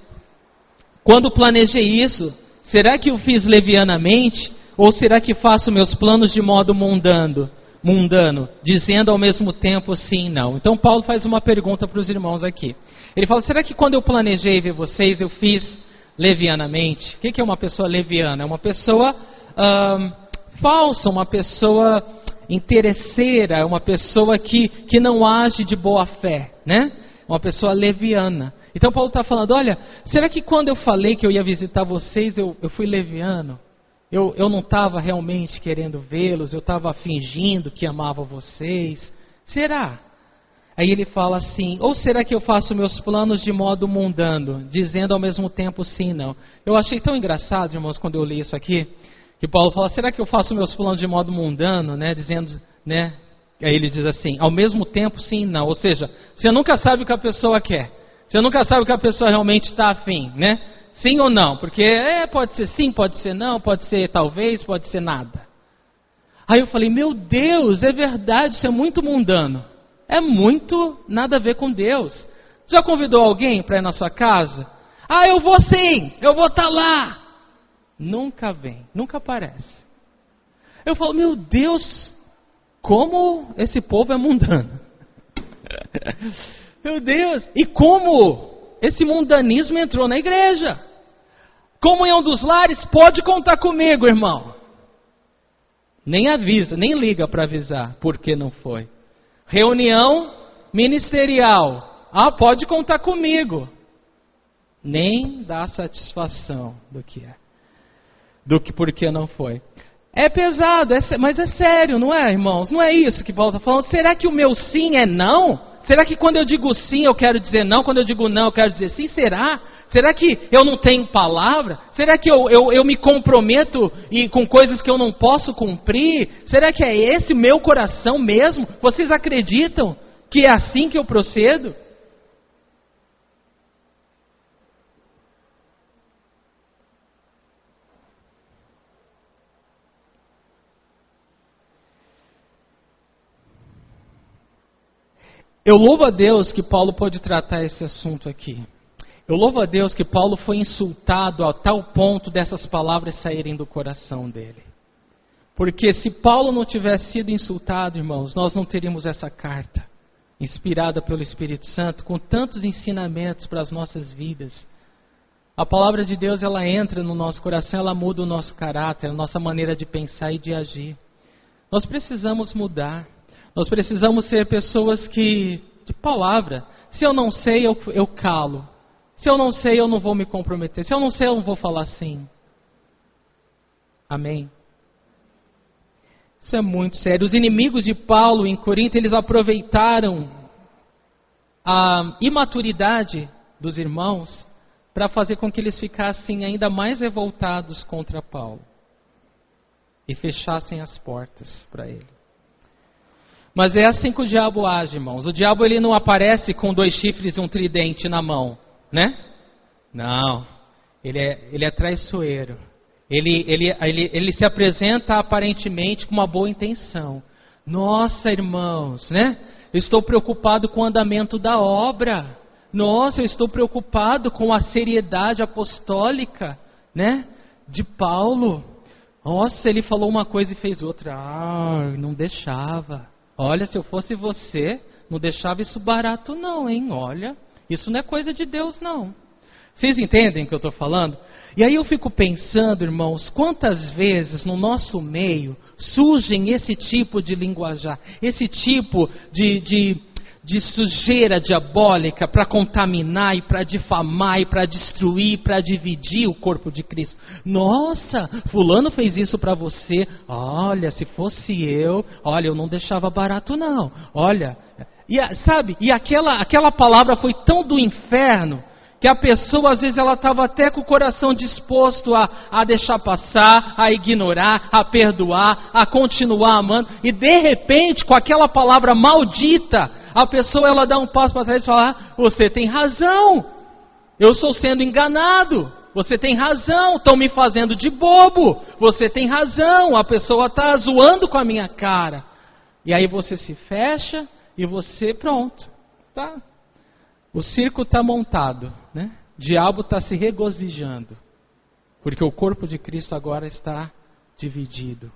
quando planejei isso, será que o fiz levianamente? Ou será que faço meus planos de modo mundano, dizendo ao mesmo tempo sim e não? Então Paulo faz uma pergunta para os irmãos aqui. Ele fala: será que quando eu planejei ver vocês, eu fiz levianamente? O que é uma pessoa leviana? É uma pessoa falsa, uma pessoa interesseira, uma pessoa que não age de boa fé, né? Uma pessoa leviana. Então Paulo está falando: olha, será que quando eu falei que eu ia visitar vocês, eu fui leviano? Eu não estava realmente querendo vê-los, eu estava fingindo que amava vocês? Será? Aí ele fala assim: ou será que eu faço meus planos de modo mundano, dizendo ao mesmo tempo sim e não? Eu achei tão engraçado, irmãos, quando eu li isso aqui, que Paulo fala: será que eu faço meus planos de modo mundano, né? Dizendo, né? Aí ele diz assim: ao mesmo tempo sim e não. Ou seja, você nunca sabe o que a pessoa quer. Você nunca sabe o que a pessoa realmente está afim, né? Sim ou não? Porque pode ser sim, pode ser não, pode ser talvez, pode ser nada. Aí eu falei: meu Deus, é verdade, isso é muito mundano. É muito nada a ver com Deus. Já convidou alguém para ir na sua casa? Eu vou sim, eu vou estar lá. Nunca vem, nunca aparece. Eu falo: meu Deus, como esse povo é mundano. Meu Deus, e como esse mundanismo entrou na igreja. Comunhão dos lares, pode contar comigo, irmão. Nem avisa, nem liga para avisar, porque não foi. Reunião ministerial, pode contar comigo. Nem dá satisfação do que é. Do que porque não foi. É pesado, mas é sério, não é, irmãos? Não é isso que Paulo está falando. Será que o meu sim é não? Será que quando eu digo sim eu quero dizer não? Quando eu digo não eu quero dizer sim? Será? Será que eu não tenho palavra? Será que eu me comprometo com coisas que eu não posso cumprir? Será que é esse meu coração mesmo? Vocês acreditam que é assim que eu procedo? Eu louvo a Deus que Paulo pôde tratar esse assunto aqui. Eu louvo a Deus que Paulo foi insultado a tal ponto dessas palavras saírem do coração dele. Porque se Paulo não tivesse sido insultado, irmãos, nós não teríamos essa carta, inspirada pelo Espírito Santo, com tantos ensinamentos para as nossas vidas. A palavra de Deus, ela entra no nosso coração, ela muda o nosso caráter, a nossa maneira de pensar e de agir. Nós precisamos mudar. Nós precisamos ser pessoas de palavra. Se eu não sei, eu calo. Se eu não sei, eu não vou me comprometer. Se eu não sei, eu não vou falar sim. Amém? Isso é muito sério. Os inimigos de Paulo em Corinto, eles aproveitaram a imaturidade dos irmãos para fazer com que eles ficassem ainda mais revoltados contra Paulo. E fechassem as portas para ele. Mas é assim que o diabo age, irmãos. O diabo, ele não aparece com 2 chifres e um tridente na mão, né? Não. Ele é traiçoeiro. Ele se apresenta aparentemente com uma boa intenção. Nossa, irmãos, né? Eu estou preocupado com o andamento da obra. Nossa, eu estou preocupado com a seriedade apostólica, né? De Paulo. Nossa, ele falou uma coisa e fez outra. Não deixava. Olha, se eu fosse você, não deixava isso barato não, hein? Olha, isso não é coisa de Deus não. Vocês entendem o que eu estou falando? E aí eu fico pensando, irmãos, quantas vezes no nosso meio surgem esse tipo de linguajar, esse tipo de de sujeira diabólica para contaminar e para difamar e para destruir, para dividir o corpo de Cristo. Nossa, fulano fez isso para você. Olha, se fosse eu não deixava barato não. Olha, e aquela palavra foi tão do inferno que a pessoa às vezes ela estava até com o coração disposto a deixar passar, a ignorar, a perdoar, a continuar amando. E de repente, com aquela palavra maldita, a pessoa ela dá um passo para trás e fala: você tem razão, eu estou sendo enganado, você tem razão, estão me fazendo de bobo, você tem razão, a pessoa está zoando com a minha cara. E aí você se fecha e você, pronto, tá? O circo está montado, né? O diabo está se regozijando, porque o corpo de Cristo agora está dividido.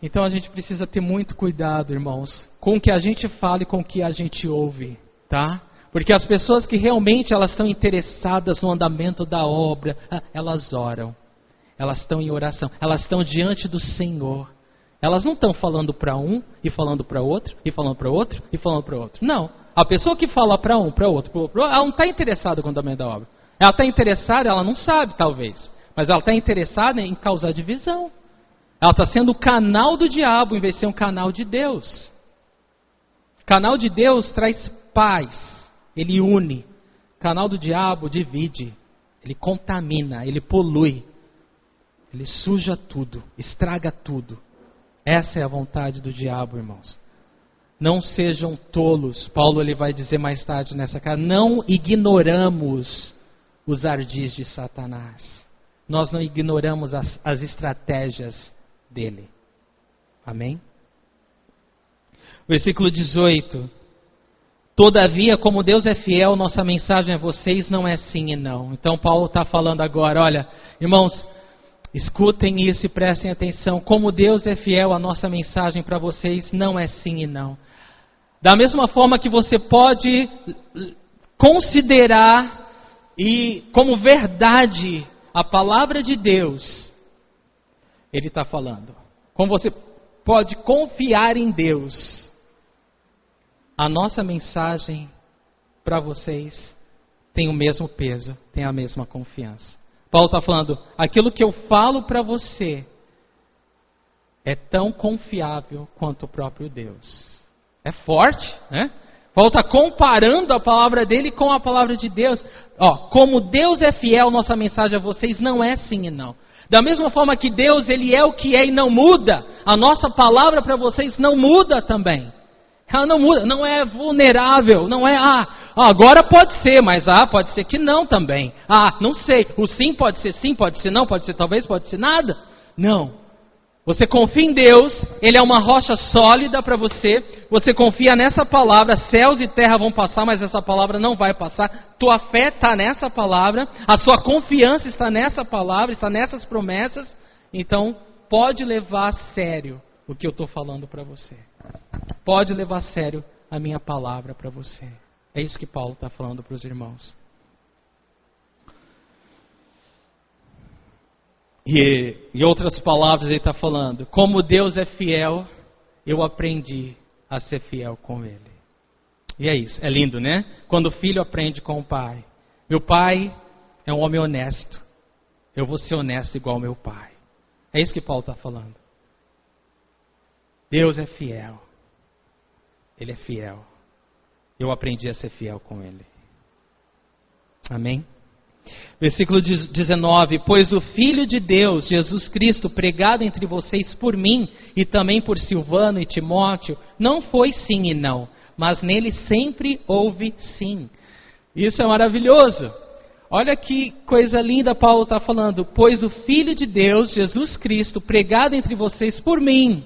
Então a gente precisa ter muito cuidado, irmãos, com o que a gente fala e com o que a gente ouve, tá? Porque as pessoas que realmente elas estão interessadas no andamento da obra, elas oram, elas estão em oração, elas estão diante do Senhor. Elas não estão falando para um e falando para outro, e falando para outro, e falando para outro. Não. A pessoa que fala para um, para outro, ela não está interessada no andamento da obra. Ela está interessada, ela não sabe talvez, mas ela está interessada em causar divisão. Ela está sendo o canal do diabo em vez de ser um canal de Deus. O canal de Deus traz paz, ele une. O canal do diabo divide, ele contamina, ele polui, ele suja tudo, estraga tudo. Essa é a vontade do diabo, irmãos. Não sejam tolos. Paulo ele vai dizer mais tarde nessa carta. Não ignoramos os ardis de Satanás. Nós não ignoramos as estratégias dele. Amém? Versículo 18. Todavia, como Deus é fiel, nossa mensagem a vocês não é sim e não. Então Paulo está falando agora, olha, irmãos, escutem isso e prestem atenção. Como Deus é fiel, a nossa mensagem para vocês não é sim e não. Da mesma forma que você pode considerar e como verdade a palavra de Deus, ele está falando. Como você pode confiar em Deus, a nossa mensagem para vocês tem o mesmo peso, tem a mesma confiança. Paulo está falando, aquilo que eu falo para você é tão confiável quanto o próprio Deus. É forte, né? Paulo está comparando a palavra dele com a palavra de Deus. Como Deus é fiel, nossa mensagem a vocês não é sim e não. Da mesma forma que Deus, ele é o que é e não muda, a nossa palavra para vocês não muda também. Ela não muda, não é vulnerável, não é, agora pode ser, mas pode ser que não também. Não sei, o sim, pode ser não, pode ser talvez, pode ser nada. Não. Você confia em Deus, Ele é uma rocha sólida para você, você confia nessa palavra, céus e terra vão passar, mas essa palavra não vai passar. Tua fé está nessa palavra, a sua confiança está nessa palavra, está nessas promessas, então pode levar a sério o que eu estou falando para você. Pode levar a sério a minha palavra para você. É isso que Paulo está falando para os irmãos. E em outras palavras ele está falando, como Deus é fiel, eu aprendi a ser fiel com Ele. E é isso, é lindo, né? Quando o filho aprende com o pai. Meu pai é um homem honesto, eu vou ser honesto igual ao meu pai. É isso que Paulo está falando. Deus é fiel, Ele é fiel. Eu aprendi a ser fiel com Ele. Amém? Versículo 19, pois o Filho de Deus, Jesus Cristo, pregado entre vocês por mim e também por Silvano e Timóteo, não foi sim e não, mas nele sempre houve sim. Isso é maravilhoso. Olha que coisa linda Paulo está falando, pois o Filho de Deus, Jesus Cristo, pregado entre vocês por mim.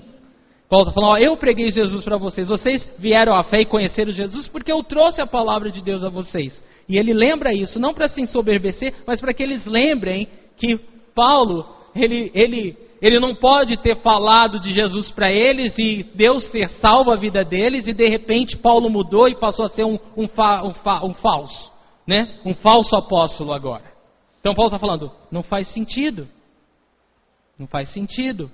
Paulo está falando, eu preguei Jesus para vocês, vocês vieram à fé e conheceram Jesus porque eu trouxe a palavra de Deus a vocês. E ele lembra isso, não para se ensoberbecer, mas para que eles lembrem que Paulo, ele não pode ter falado de Jesus para eles e Deus ter salvo a vida deles e de repente Paulo mudou e passou a ser um falso, né? Um falso apóstolo agora. Então Paulo está falando, não faz sentido. Não faz sentido.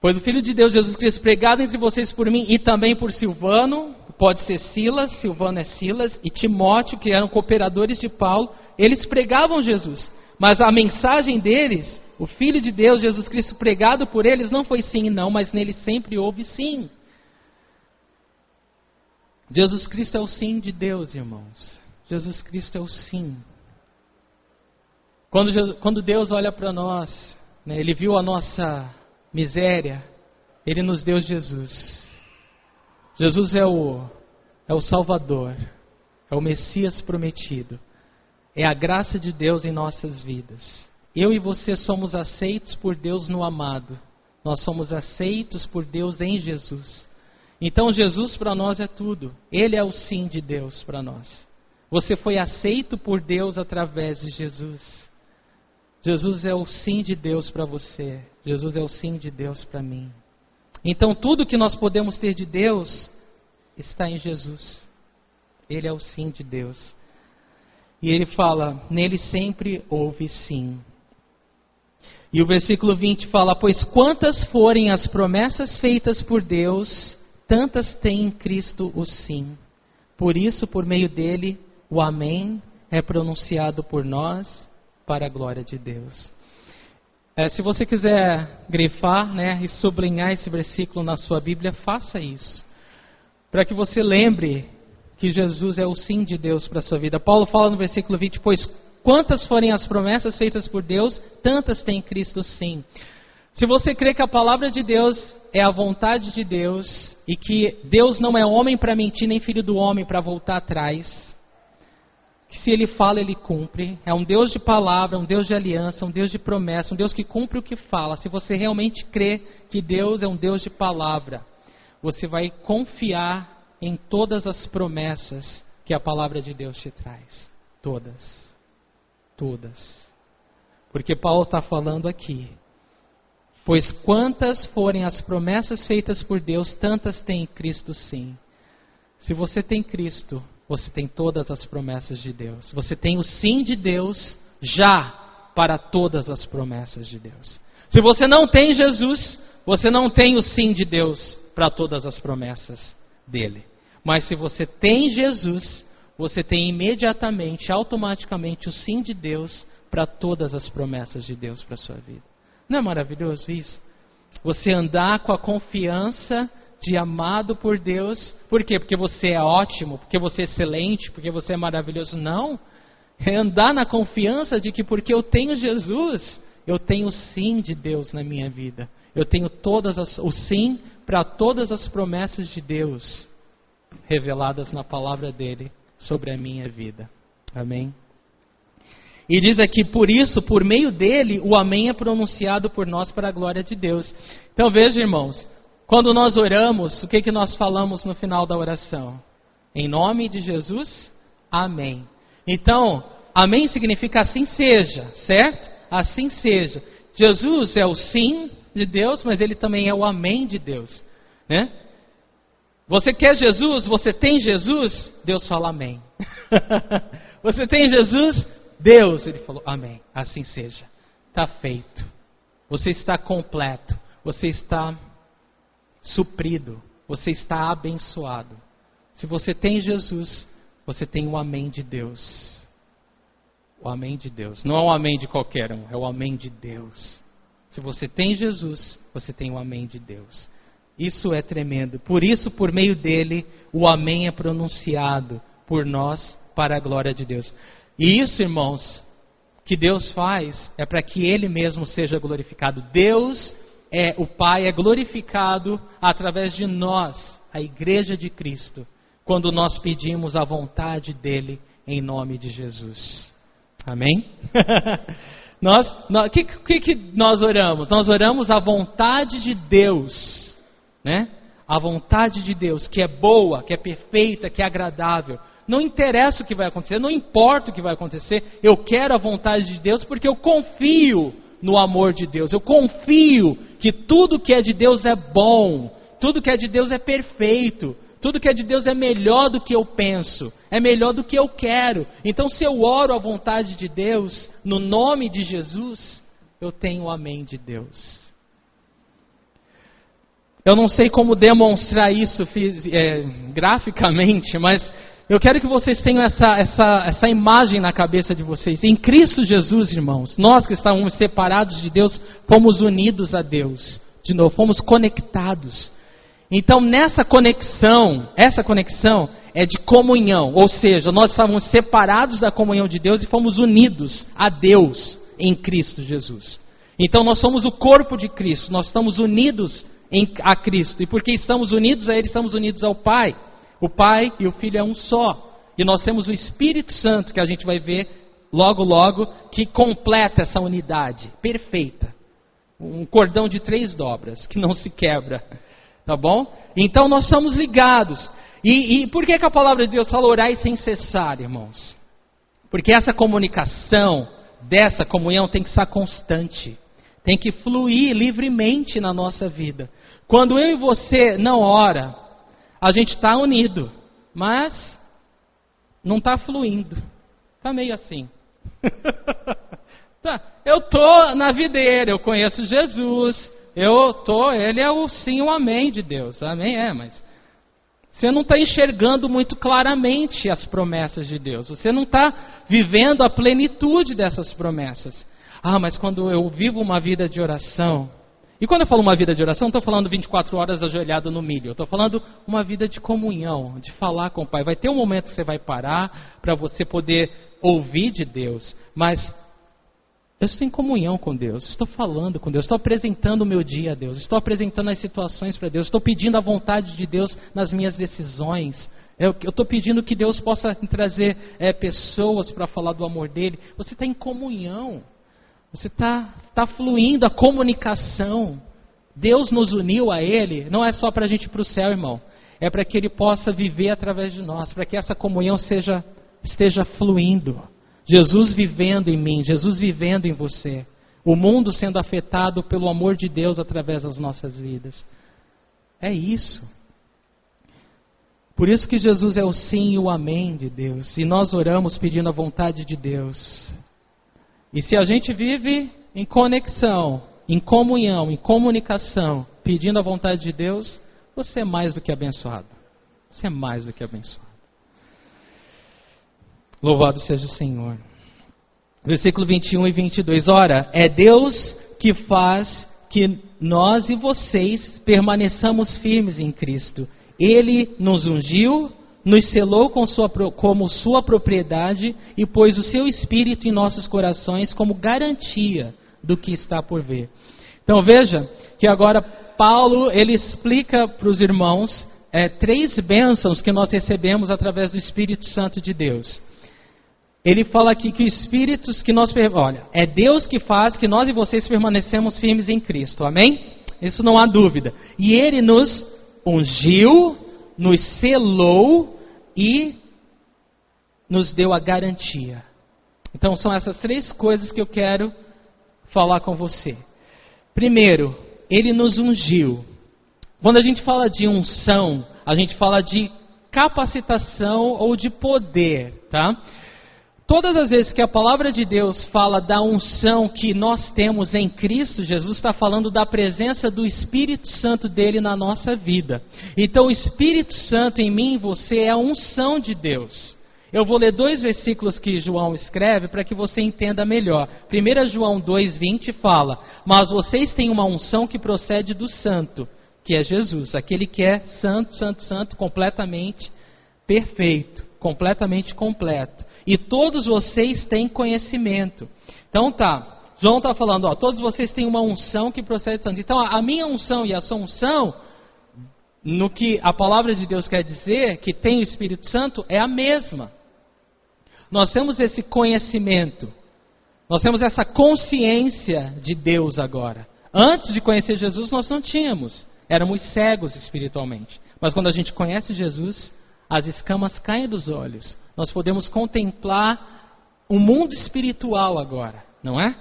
Pois o Filho de Deus, Jesus Cristo, pregado entre vocês por mim e também por Silvano, pode ser Silas, Silvano é Silas, e Timóteo, que eram cooperadores de Paulo, eles pregavam Jesus. Mas a mensagem deles, o Filho de Deus, Jesus Cristo, pregado por eles, não foi sim e não, mas nele sempre houve sim. Jesus Cristo é o sim de Deus, irmãos. Jesus Cristo é o sim. Quando Deus olha para nós, né, Ele viu a nossa miséria, Ele nos deu Jesus. Jesus é o Salvador, é o Messias prometido. É a graça de Deus em nossas vidas. Eu e você somos aceitos por Deus no amado. Nós somos aceitos por Deus em Jesus. Então Jesus para nós é tudo. Ele é o sim de Deus para nós. Você foi aceito por Deus através de Jesus. Jesus é o sim de Deus para você. Jesus é o sim de Deus para mim. Então tudo que nós podemos ter de Deus está em Jesus. Ele é o sim de Deus. E ele fala, nele sempre houve sim. E o versículo 20 fala, pois quantas forem as promessas feitas por Deus, tantas tem em Cristo o sim. Por isso, por meio dele, o amém é pronunciado por nós para a glória de Deus. Se você quiser grifar, né, e sublinhar esse versículo na sua Bíblia, faça isso. Para que você lembre que Jesus é o sim de Deus para a sua vida. Paulo fala no versículo 20, pois quantas forem as promessas feitas por Deus, tantas tem em Cristo sim. Se você crê que a palavra de Deus é a vontade de Deus, e que Deus não é homem para mentir, nem filho do homem para voltar atrás, que se Ele fala, Ele cumpre, é um Deus de palavra, um Deus de aliança, um Deus de promessa, um Deus que cumpre o que fala. Se você realmente crê que Deus é um Deus de palavra, você vai confiar em todas as promessas que a palavra de Deus te traz. Todas. Todas. Porque Paulo está falando aqui. Pois quantas forem as promessas feitas por Deus, tantas tem em Cristo sim. Se você tem Cristo, você tem todas as promessas de Deus. Você tem o sim de Deus já para todas as promessas de Deus. Se você não tem Jesus, você não tem o sim de Deus para todas as promessas dele. Mas se você tem Jesus, você tem imediatamente, automaticamente o sim de Deus para todas as promessas de Deus para a sua vida. Não é maravilhoso isso? Você andar com a confiança de amado por Deus. Por quê? Porque você é ótimo, porque você é excelente, porque você é maravilhoso. Não. É andar na confiança de que porque eu tenho Jesus, eu tenho o sim de Deus na minha vida. Eu tenho o sim para todas as promessas de Deus reveladas na palavra dele sobre a minha vida. Amém? E diz aqui, por isso, por meio dele, o amém é pronunciado por nós para a glória de Deus. Então veja, irmãos, quando nós oramos, o que nós falamos no final da oração? Em nome de Jesus, amém. Então, amém significa assim seja, certo? Assim seja. Jesus é o sim de Deus, mas ele também é o amém de Deus, né? Você quer Jesus? Você tem Jesus? Deus fala amém. Você tem Jesus? Deus, ele falou amém. Assim seja. Está feito. Você está completo. Você está suprido. Você está abençoado. Se você tem Jesus, você tem o amém de Deus. O amém de Deus. Não é o amém de qualquer um, é o amém de Deus. Se você tem Jesus, você tem o amém de Deus. Isso é tremendo. Por isso, por meio dele, o amém é pronunciado por nós para a glória de Deus. E isso, irmãos, que Deus faz é para que ele mesmo seja glorificado. Deus o Pai é glorificado através de nós, a igreja de Cristo, quando nós pedimos a vontade dele em nome de Jesus. Amém? O que nós oramos? Nós oramos a vontade de Deus, né? A vontade de Deus, que é boa, que é perfeita, que é agradável. Não interessa o que vai acontecer, não importa o que vai acontecer, eu quero a vontade de Deus porque eu confio no amor de Deus. Eu confio que tudo que é de Deus é bom, tudo que é de Deus é perfeito, tudo que é de Deus é melhor do que eu penso, é melhor do que eu quero. Então, se eu oro a vontade de Deus, no nome de Jesus, eu tenho o amém de Deus. Eu não sei como demonstrar isso graficamente, mas eu quero que vocês tenham essa imagem na cabeça de vocês. Em Cristo Jesus, irmãos, nós que estávamos separados de Deus, fomos unidos a Deus. De novo, fomos conectados. Então, essa conexão é de comunhão. Ou seja, nós estávamos separados da comunhão de Deus e fomos unidos a Deus em Cristo Jesus. Então, nós somos o corpo de Cristo. Nós estamos unidos a Cristo. E porque estamos unidos a Ele, estamos unidos ao Pai. O Pai e o Filho é um só. E nós temos o Espírito Santo, que a gente vai ver logo, logo, que completa essa unidade perfeita. Um cordão de 3 dobras, que não se quebra. Tá bom? Então nós somos ligados. E por que a palavra de Deus fala orai sem cessar, irmãos? Porque essa comunicação, dessa comunhão, tem que estar constante. Tem que fluir livremente na nossa vida. Quando eu e você não ora, a gente está unido, mas não está fluindo. Está meio assim. Eu estou na videira, eu conheço Jesus, ele é o sim, o amém de Deus. Amém mas você não está enxergando muito claramente as promessas de Deus. Você não está vivendo a plenitude dessas promessas. Mas quando eu vivo uma vida de oração... E quando eu falo uma vida de oração, não estou falando 24 horas ajoelhado no milho. Eu estou falando uma vida de comunhão, de falar com o Pai. Vai ter um momento que você vai parar para você poder ouvir de Deus. Mas eu estou em comunhão com Deus. Estou falando com Deus. Estou apresentando o meu dia a Deus. Estou apresentando as situações para Deus. Estou pedindo a vontade de Deus nas minhas decisões. Eu estou pedindo que Deus possa trazer pessoas para falar do amor dEle. Você está em comunhão. Você está fluindo a comunicação. Deus nos uniu a Ele, não é só para a gente ir para o céu, irmão. É para que Ele possa viver através de nós, para que essa comunhão esteja fluindo. Jesus vivendo em mim, Jesus vivendo em você. O mundo sendo afetado pelo amor de Deus através das nossas vidas. É isso. Por isso que Jesus é o sim e o amém de Deus. E nós oramos pedindo a vontade de Deus. E se a gente vive em conexão, em comunhão, em comunicação, pedindo a vontade de Deus, você é mais do que abençoado. Você é mais do que abençoado. Louvado seja o Senhor. Versículo 21 e 22. Ora, é Deus que faz que nós e vocês permaneçamos firmes em Cristo. Ele nos ungiu, nos selou como sua propriedade e pôs o seu Espírito em nossos corações como garantia do que está por vir. Então veja que agora Paulo ele explica para os irmãos 3 bênçãos que nós recebemos através do Espírito Santo de Deus. Ele fala aqui que Espíritos que nós... Olha, é Deus que faz que nós e vocês permanecemos firmes em Cristo, amém? Isso não há dúvida. E Ele nos ungiu, nos selou e nos deu a garantia. Então são essas 3 coisas que eu quero falar com você. Primeiro, Ele nos ungiu. Quando a gente fala de unção, a gente fala de capacitação ou de poder, tá? Todas as vezes que a palavra de Deus fala da unção que nós temos em Cristo, Jesus está falando da presença do Espírito Santo dele na nossa vida. Então o Espírito Santo em mim e você é a unção de Deus. Eu vou ler 2 versículos que João escreve para que você entenda melhor. 1 João 2,20 fala: mas vocês têm uma unção que procede do Santo, que é Jesus, aquele que é santo, santo, santo, completamente perfeito, completamente completo. E todos vocês têm conhecimento. Então João está falando, todos vocês têm uma unção que procede do Santo. Então a minha unção e a sua unção, no que a palavra de Deus quer dizer, que tem o Espírito Santo, é a mesma. Nós temos esse conhecimento, nós temos essa consciência de Deus agora. Antes de conhecer Jesus nós não tínhamos, éramos cegos espiritualmente. Mas quando a gente conhece Jesus, as escamas caem dos olhos. Nós podemos contemplar o mundo espiritual agora, não é?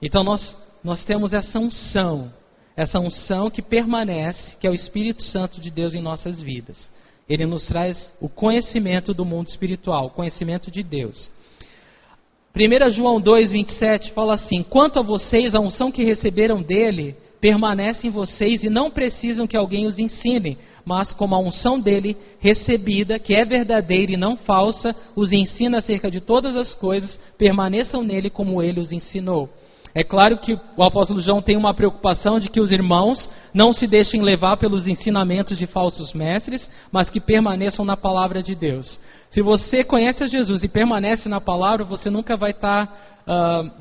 Então nós temos essa unção que permanece, que é o Espírito Santo de Deus em nossas vidas. Ele nos traz o conhecimento do mundo espiritual, o conhecimento de Deus. 1 João 2,27 fala assim: quanto a vocês, a unção que receberam dele permanece em vocês e não precisam que alguém os ensine, mas como a unção dele recebida, que é verdadeira e não falsa, os ensina acerca de todas as coisas, permaneçam nele como ele os ensinou. É claro que o apóstolo João tem uma preocupação de que os irmãos não se deixem levar pelos ensinamentos de falsos mestres, mas que permaneçam na palavra de Deus. Se você conhece a Jesus e permanece na palavra, você nunca vai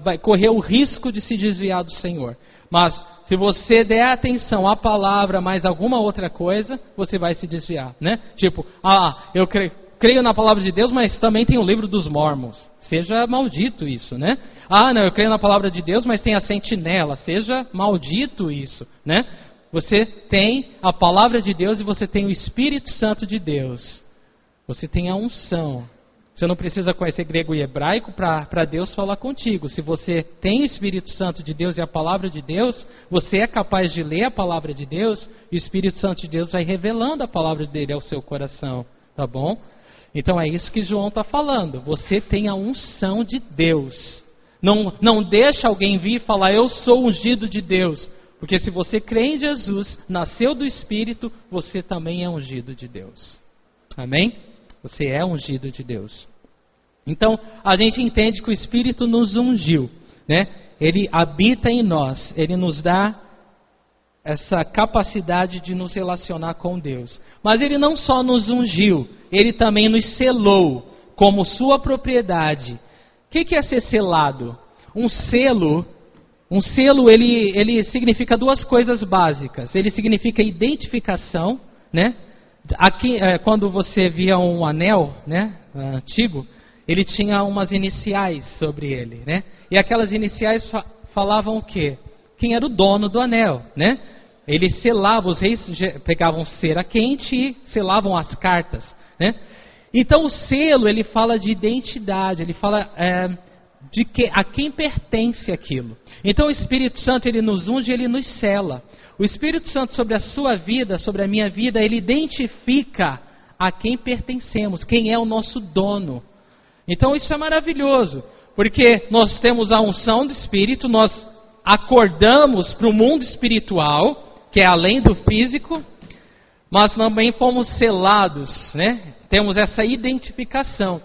vai correr o risco de se desviar do Senhor. Mas se você der atenção à palavra mais alguma outra coisa, você vai se desviar, né? Tipo, eu creio na palavra de Deus, mas também tem o livro dos Mormons. Seja maldito isso, né? Não, eu creio na palavra de Deus, mas tem a sentinela. Seja maldito isso, né? Você tem a palavra de Deus e você tem o Espírito Santo de Deus. Você tem a unção. Você não precisa conhecer grego e hebraico para Deus falar contigo. Se você tem o Espírito Santo de Deus e a palavra de Deus, você é capaz de ler a palavra de Deus e o Espírito Santo de Deus vai revelando a palavra dele ao seu coração, tá bom? Então é isso que João está falando. Você tem a unção de Deus. Não deixa alguém vir e falar, eu sou ungido de Deus. Porque se você crê em Jesus, nasceu do Espírito, você também é ungido de Deus. Amém? Você é ungido de Deus. Então, a gente entende que o Espírito nos ungiu, né? Ele habita em nós. Ele nos dá essa capacidade de nos relacionar com Deus. Mas Ele não só nos ungiu, Ele também nos selou como sua propriedade. O que é ser selado? Um selo, ele significa duas coisas básicas. Ele significa identificação, né? Aqui, quando você via um anel, né, antigo, ele tinha umas iniciais sobre ele, né? E aquelas iniciais falavam o quê? Quem era o dono do anel, né? Ele selava, os reis pegavam cera quente e selavam as cartas, né? Então o selo, ele fala de identidade, ele fala a quem pertence aquilo. Então o Espírito Santo, ele nos unge, ele nos sela. O Espírito Santo sobre a sua vida, sobre a minha vida, ele identifica a quem pertencemos, quem é o nosso dono. Então isso é maravilhoso, porque nós temos a unção do Espírito, nós acordamos para o mundo espiritual, que é além do físico, mas também fomos selados, né? Temos essa identificação.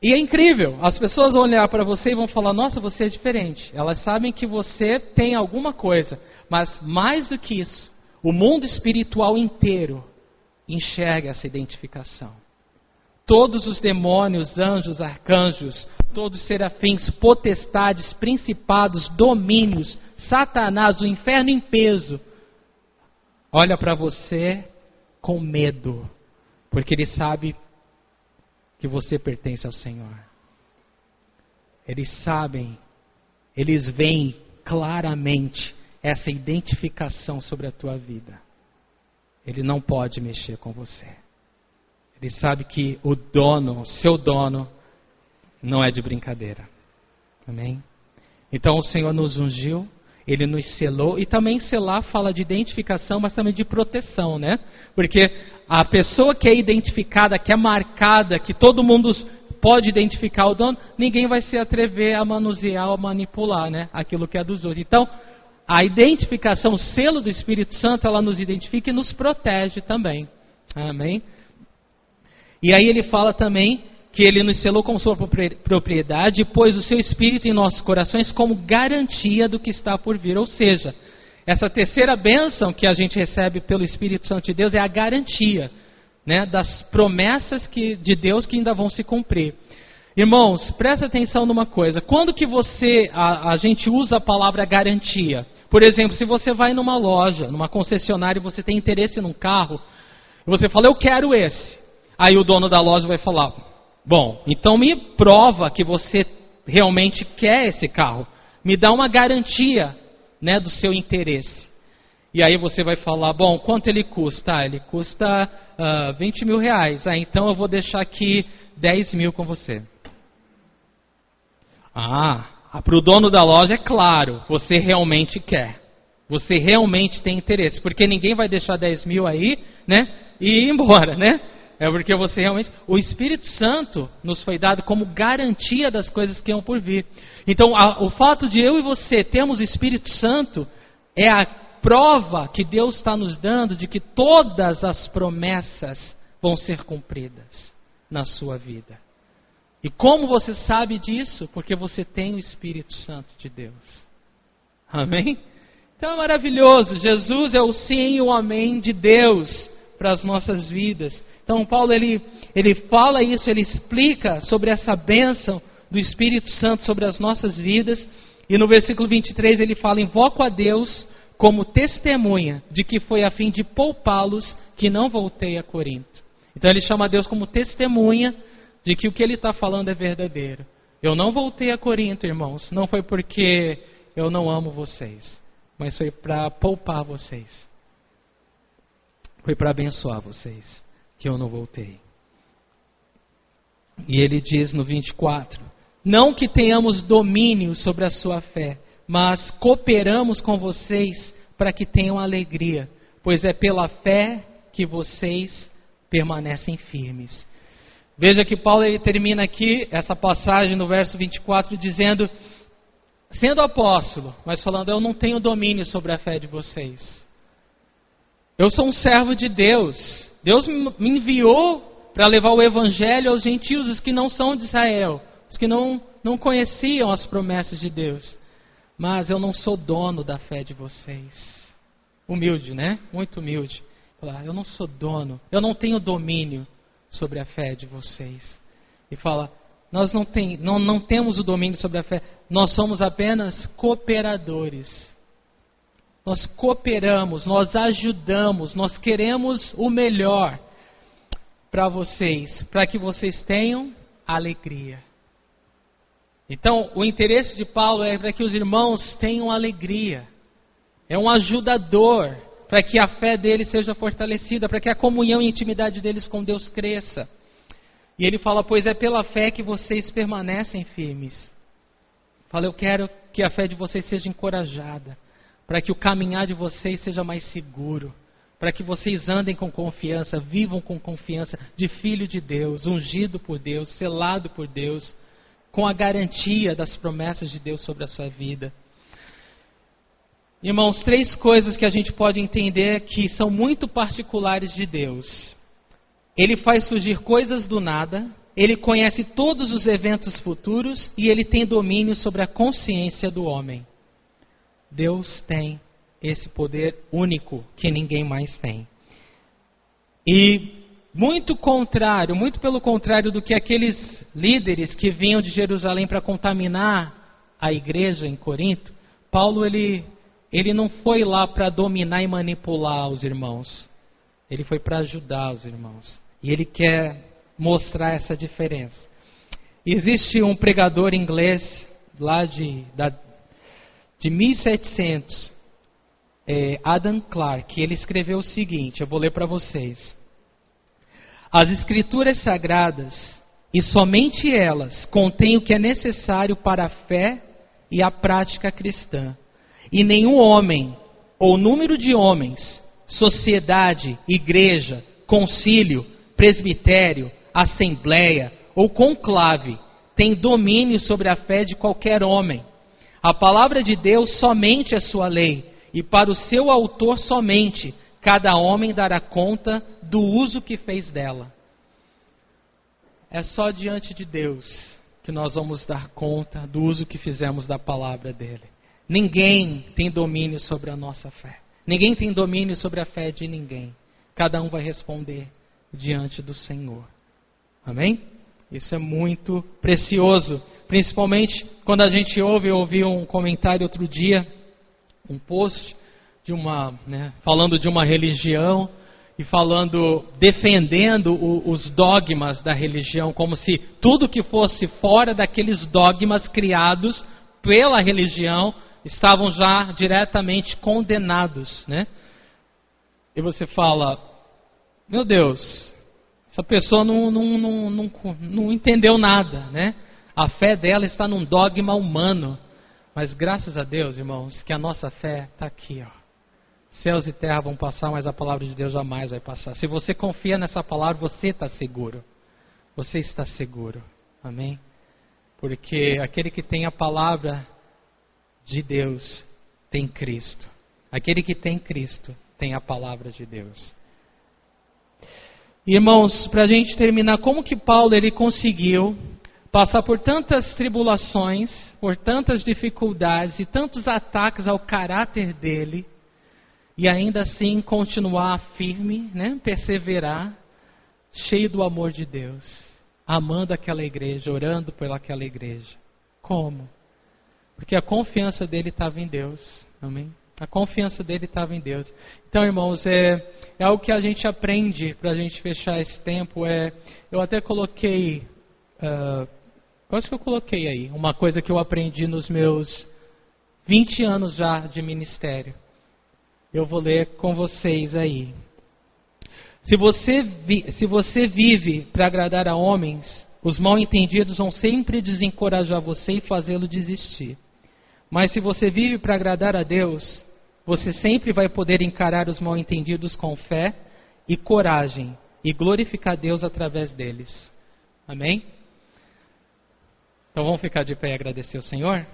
E é incrível, as pessoas vão olhar para você e vão falar, nossa, você é diferente. Elas sabem que você tem alguma coisa, mas mais do que isso, o mundo espiritual inteiro enxerga essa identificação. Todos os demônios, anjos, arcanjos, todos os serafins, potestades, principados, domínios, Satanás, o inferno em peso, olha para você com medo, porque ele sabe que você pertence ao Senhor. Eles sabem, eles veem claramente essa identificação sobre a tua vida. Ele não pode mexer com você. Ele sabe que o dono, o seu dono, não é de brincadeira. Amém? Então o Senhor nos ungiu, Ele nos selou, e também selar fala de identificação, mas também de proteção, né? Porque a pessoa que é identificada, que é marcada, que todo mundo pode identificar o dono, ninguém vai se atrever a manusear ou manipular, né? Aquilo que é dos outros. Então, a identificação, o selo do Espírito Santo, ela nos identifica e nos protege também. Amém? E aí ele fala também que ele nos selou com sua propriedade, pôs o seu Espírito em nossos corações como garantia do que está por vir. Ou seja, essa terceira bênção que a gente recebe pelo Espírito Santo de Deus é a garantia, né, das promessas de Deus que ainda vão se cumprir. Irmãos, presta atenção numa coisa. Quando que a gente usa a palavra garantia? Por exemplo, se você vai numa loja, numa concessionária e você tem interesse num carro, e você fala, eu quero esse. Aí o dono da loja vai falar, bom, então me prova que você realmente quer esse carro. Me dá uma garantia, né, do seu interesse. E aí você vai falar, bom, quanto ele custa? Ele custa 20 mil reais. Então eu vou deixar aqui 10 mil com você. Para o dono da loja é claro, você realmente quer. Você realmente tem interesse. Porque ninguém vai deixar 10 mil aí, né, e ir embora, né? É porque você realmente... O Espírito Santo nos foi dado como garantia das coisas que iam por vir. Então, o fato de eu e você termos o Espírito Santo é a prova que Deus está nos dando de que todas as promessas vão ser cumpridas na sua vida. E como você sabe disso? Porque você tem o Espírito Santo de Deus. Amém? Então é maravilhoso. Jesus é o sim e o amém de Deus para as nossas vidas. Então Paulo ele fala isso, ele explica sobre essa bênção do Espírito Santo sobre as nossas vidas. E no versículo 23 ele fala: invoco a Deus como testemunha de que foi a fim de poupá-los que não voltei a Corinto. Então ele chama Deus como testemunha de que o que ele está falando é verdadeiro. Eu não voltei a Corinto, irmãos, não foi porque eu não amo vocês, mas foi para poupar vocês. Foi para abençoar vocês que eu não voltei. E ele diz no 24: não que tenhamos domínio sobre a sua fé, mas cooperamos com vocês para que tenham alegria, pois é pela fé que vocês permanecem firmes. Veja que Paulo ele termina aqui essa passagem no verso 24 dizendo, sendo apóstolo, mas falando: eu não tenho domínio sobre a fé de vocês. Eu sou um servo de Deus. Deus me enviou para levar o evangelho aos gentios, os que não são de Israel, os que não conheciam as promessas de Deus. Mas eu não sou dono da fé de vocês. Humilde, né? Muito humilde. Eu não sou dono, eu não tenho domínio sobre a fé de vocês. E fala: nós não temos o domínio sobre a fé, nós somos apenas cooperadores. Nós cooperamos, nós ajudamos, nós queremos o melhor para vocês, para que vocês tenham alegria. Então, o interesse de Paulo é para que os irmãos tenham alegria. É um ajudador para que a fé deles seja fortalecida, para que a comunhão e intimidade deles com Deus cresça. E ele fala: pois é pela fé que vocês permanecem firmes. Fala: eu quero que a fé de vocês seja encorajada, para que o caminhar de vocês seja mais seguro, para que vocês andem com confiança, vivam com confiança de filho de Deus, ungido por Deus, selado por Deus, com a garantia das promessas de Deus sobre a sua vida. Irmãos, 3 coisas que a gente pode entender que são muito particulares de Deus. Ele faz surgir coisas do nada, ele conhece todos os eventos futuros e ele tem domínio sobre a consciência do homem. Deus tem esse poder único que ninguém mais tem. E muito pelo contrário do que aqueles líderes que vinham de Jerusalém para contaminar a igreja em Corinto, Paulo ele não foi lá para dominar e manipular os irmãos. Ele foi para ajudar os irmãos. E ele quer mostrar essa diferença. Existe um pregador inglês lá de 1700, Adam Clarke, ele escreveu o seguinte, eu vou ler para vocês. As escrituras sagradas, e somente elas, contêm o que é necessário para a fé e a prática cristã. E nenhum homem, ou número de homens, sociedade, igreja, concílio, presbitério, assembleia ou conclave tem domínio sobre a fé de qualquer homem. A palavra de Deus somente é sua lei, e para o seu autor somente, cada homem dará conta do uso que fez dela. É só diante de Deus que nós vamos dar conta do uso que fizemos da palavra dele. Ninguém tem domínio sobre a nossa fé. Ninguém tem domínio sobre a fé de ninguém. Cada um vai responder diante do Senhor. Amém? Isso é muito precioso. Principalmente quando a gente eu ouvi um comentário outro dia, um post de falando de uma religião e defendendo os dogmas da religião, como se tudo que fosse fora daqueles dogmas criados pela religião estavam já diretamente condenados, né? E você fala: meu Deus, essa pessoa não entendeu nada, né? A fé dela está num dogma humano. Mas graças a Deus, irmãos, que a nossa fé está aqui, ó. Céus e terra vão passar, mas a palavra de Deus jamais vai passar. Se você confia nessa palavra, você está seguro. Você está seguro. Amém? Porque aquele que tem a palavra de Deus tem Cristo. Aquele que tem Cristo tem a palavra de Deus. Irmãos, para a gente terminar, como que Paulo ele conseguiu passar por tantas tribulações, por tantas dificuldades e tantos ataques ao caráter dele, e ainda assim continuar firme, né? Perseverar, cheio do amor de Deus, amando aquela igreja, orando pelaquela igreja. Como? Porque a confiança dele estava em Deus. Amém? A confiança dele estava em Deus. Então, irmãos, é algo que a gente aprende para a gente fechar esse tempo. Eu até coloquei, eu acho que eu coloquei aí, uma coisa que eu aprendi nos meus 20 anos já de ministério. Eu vou ler com vocês aí. Se você vive para agradar a homens, os mal-entendidos vão sempre desencorajar você e fazê-lo desistir. Mas se você vive para agradar a Deus, você sempre vai poder encarar os mal-entendidos com fé e coragem e glorificar Deus através deles. Amém? Então vamos ficar de pé e agradecer ao Senhor?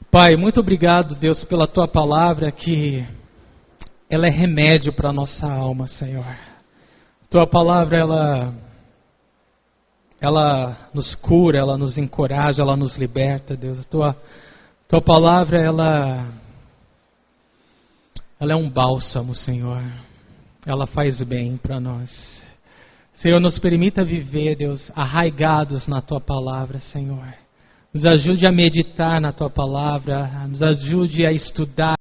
Pai, muito obrigado, Deus, pela Tua palavra, que ela é remédio para a nossa alma, Senhor. Tua palavra, ela nos cura, ela nos encoraja, ela nos liberta, Deus. Tua palavra, ela é um bálsamo, Senhor. Ela faz bem para nós. Senhor, nos permita viver, Deus, arraigados na Tua palavra, Senhor. Nos ajude a meditar na Tua palavra, nos ajude a estudar.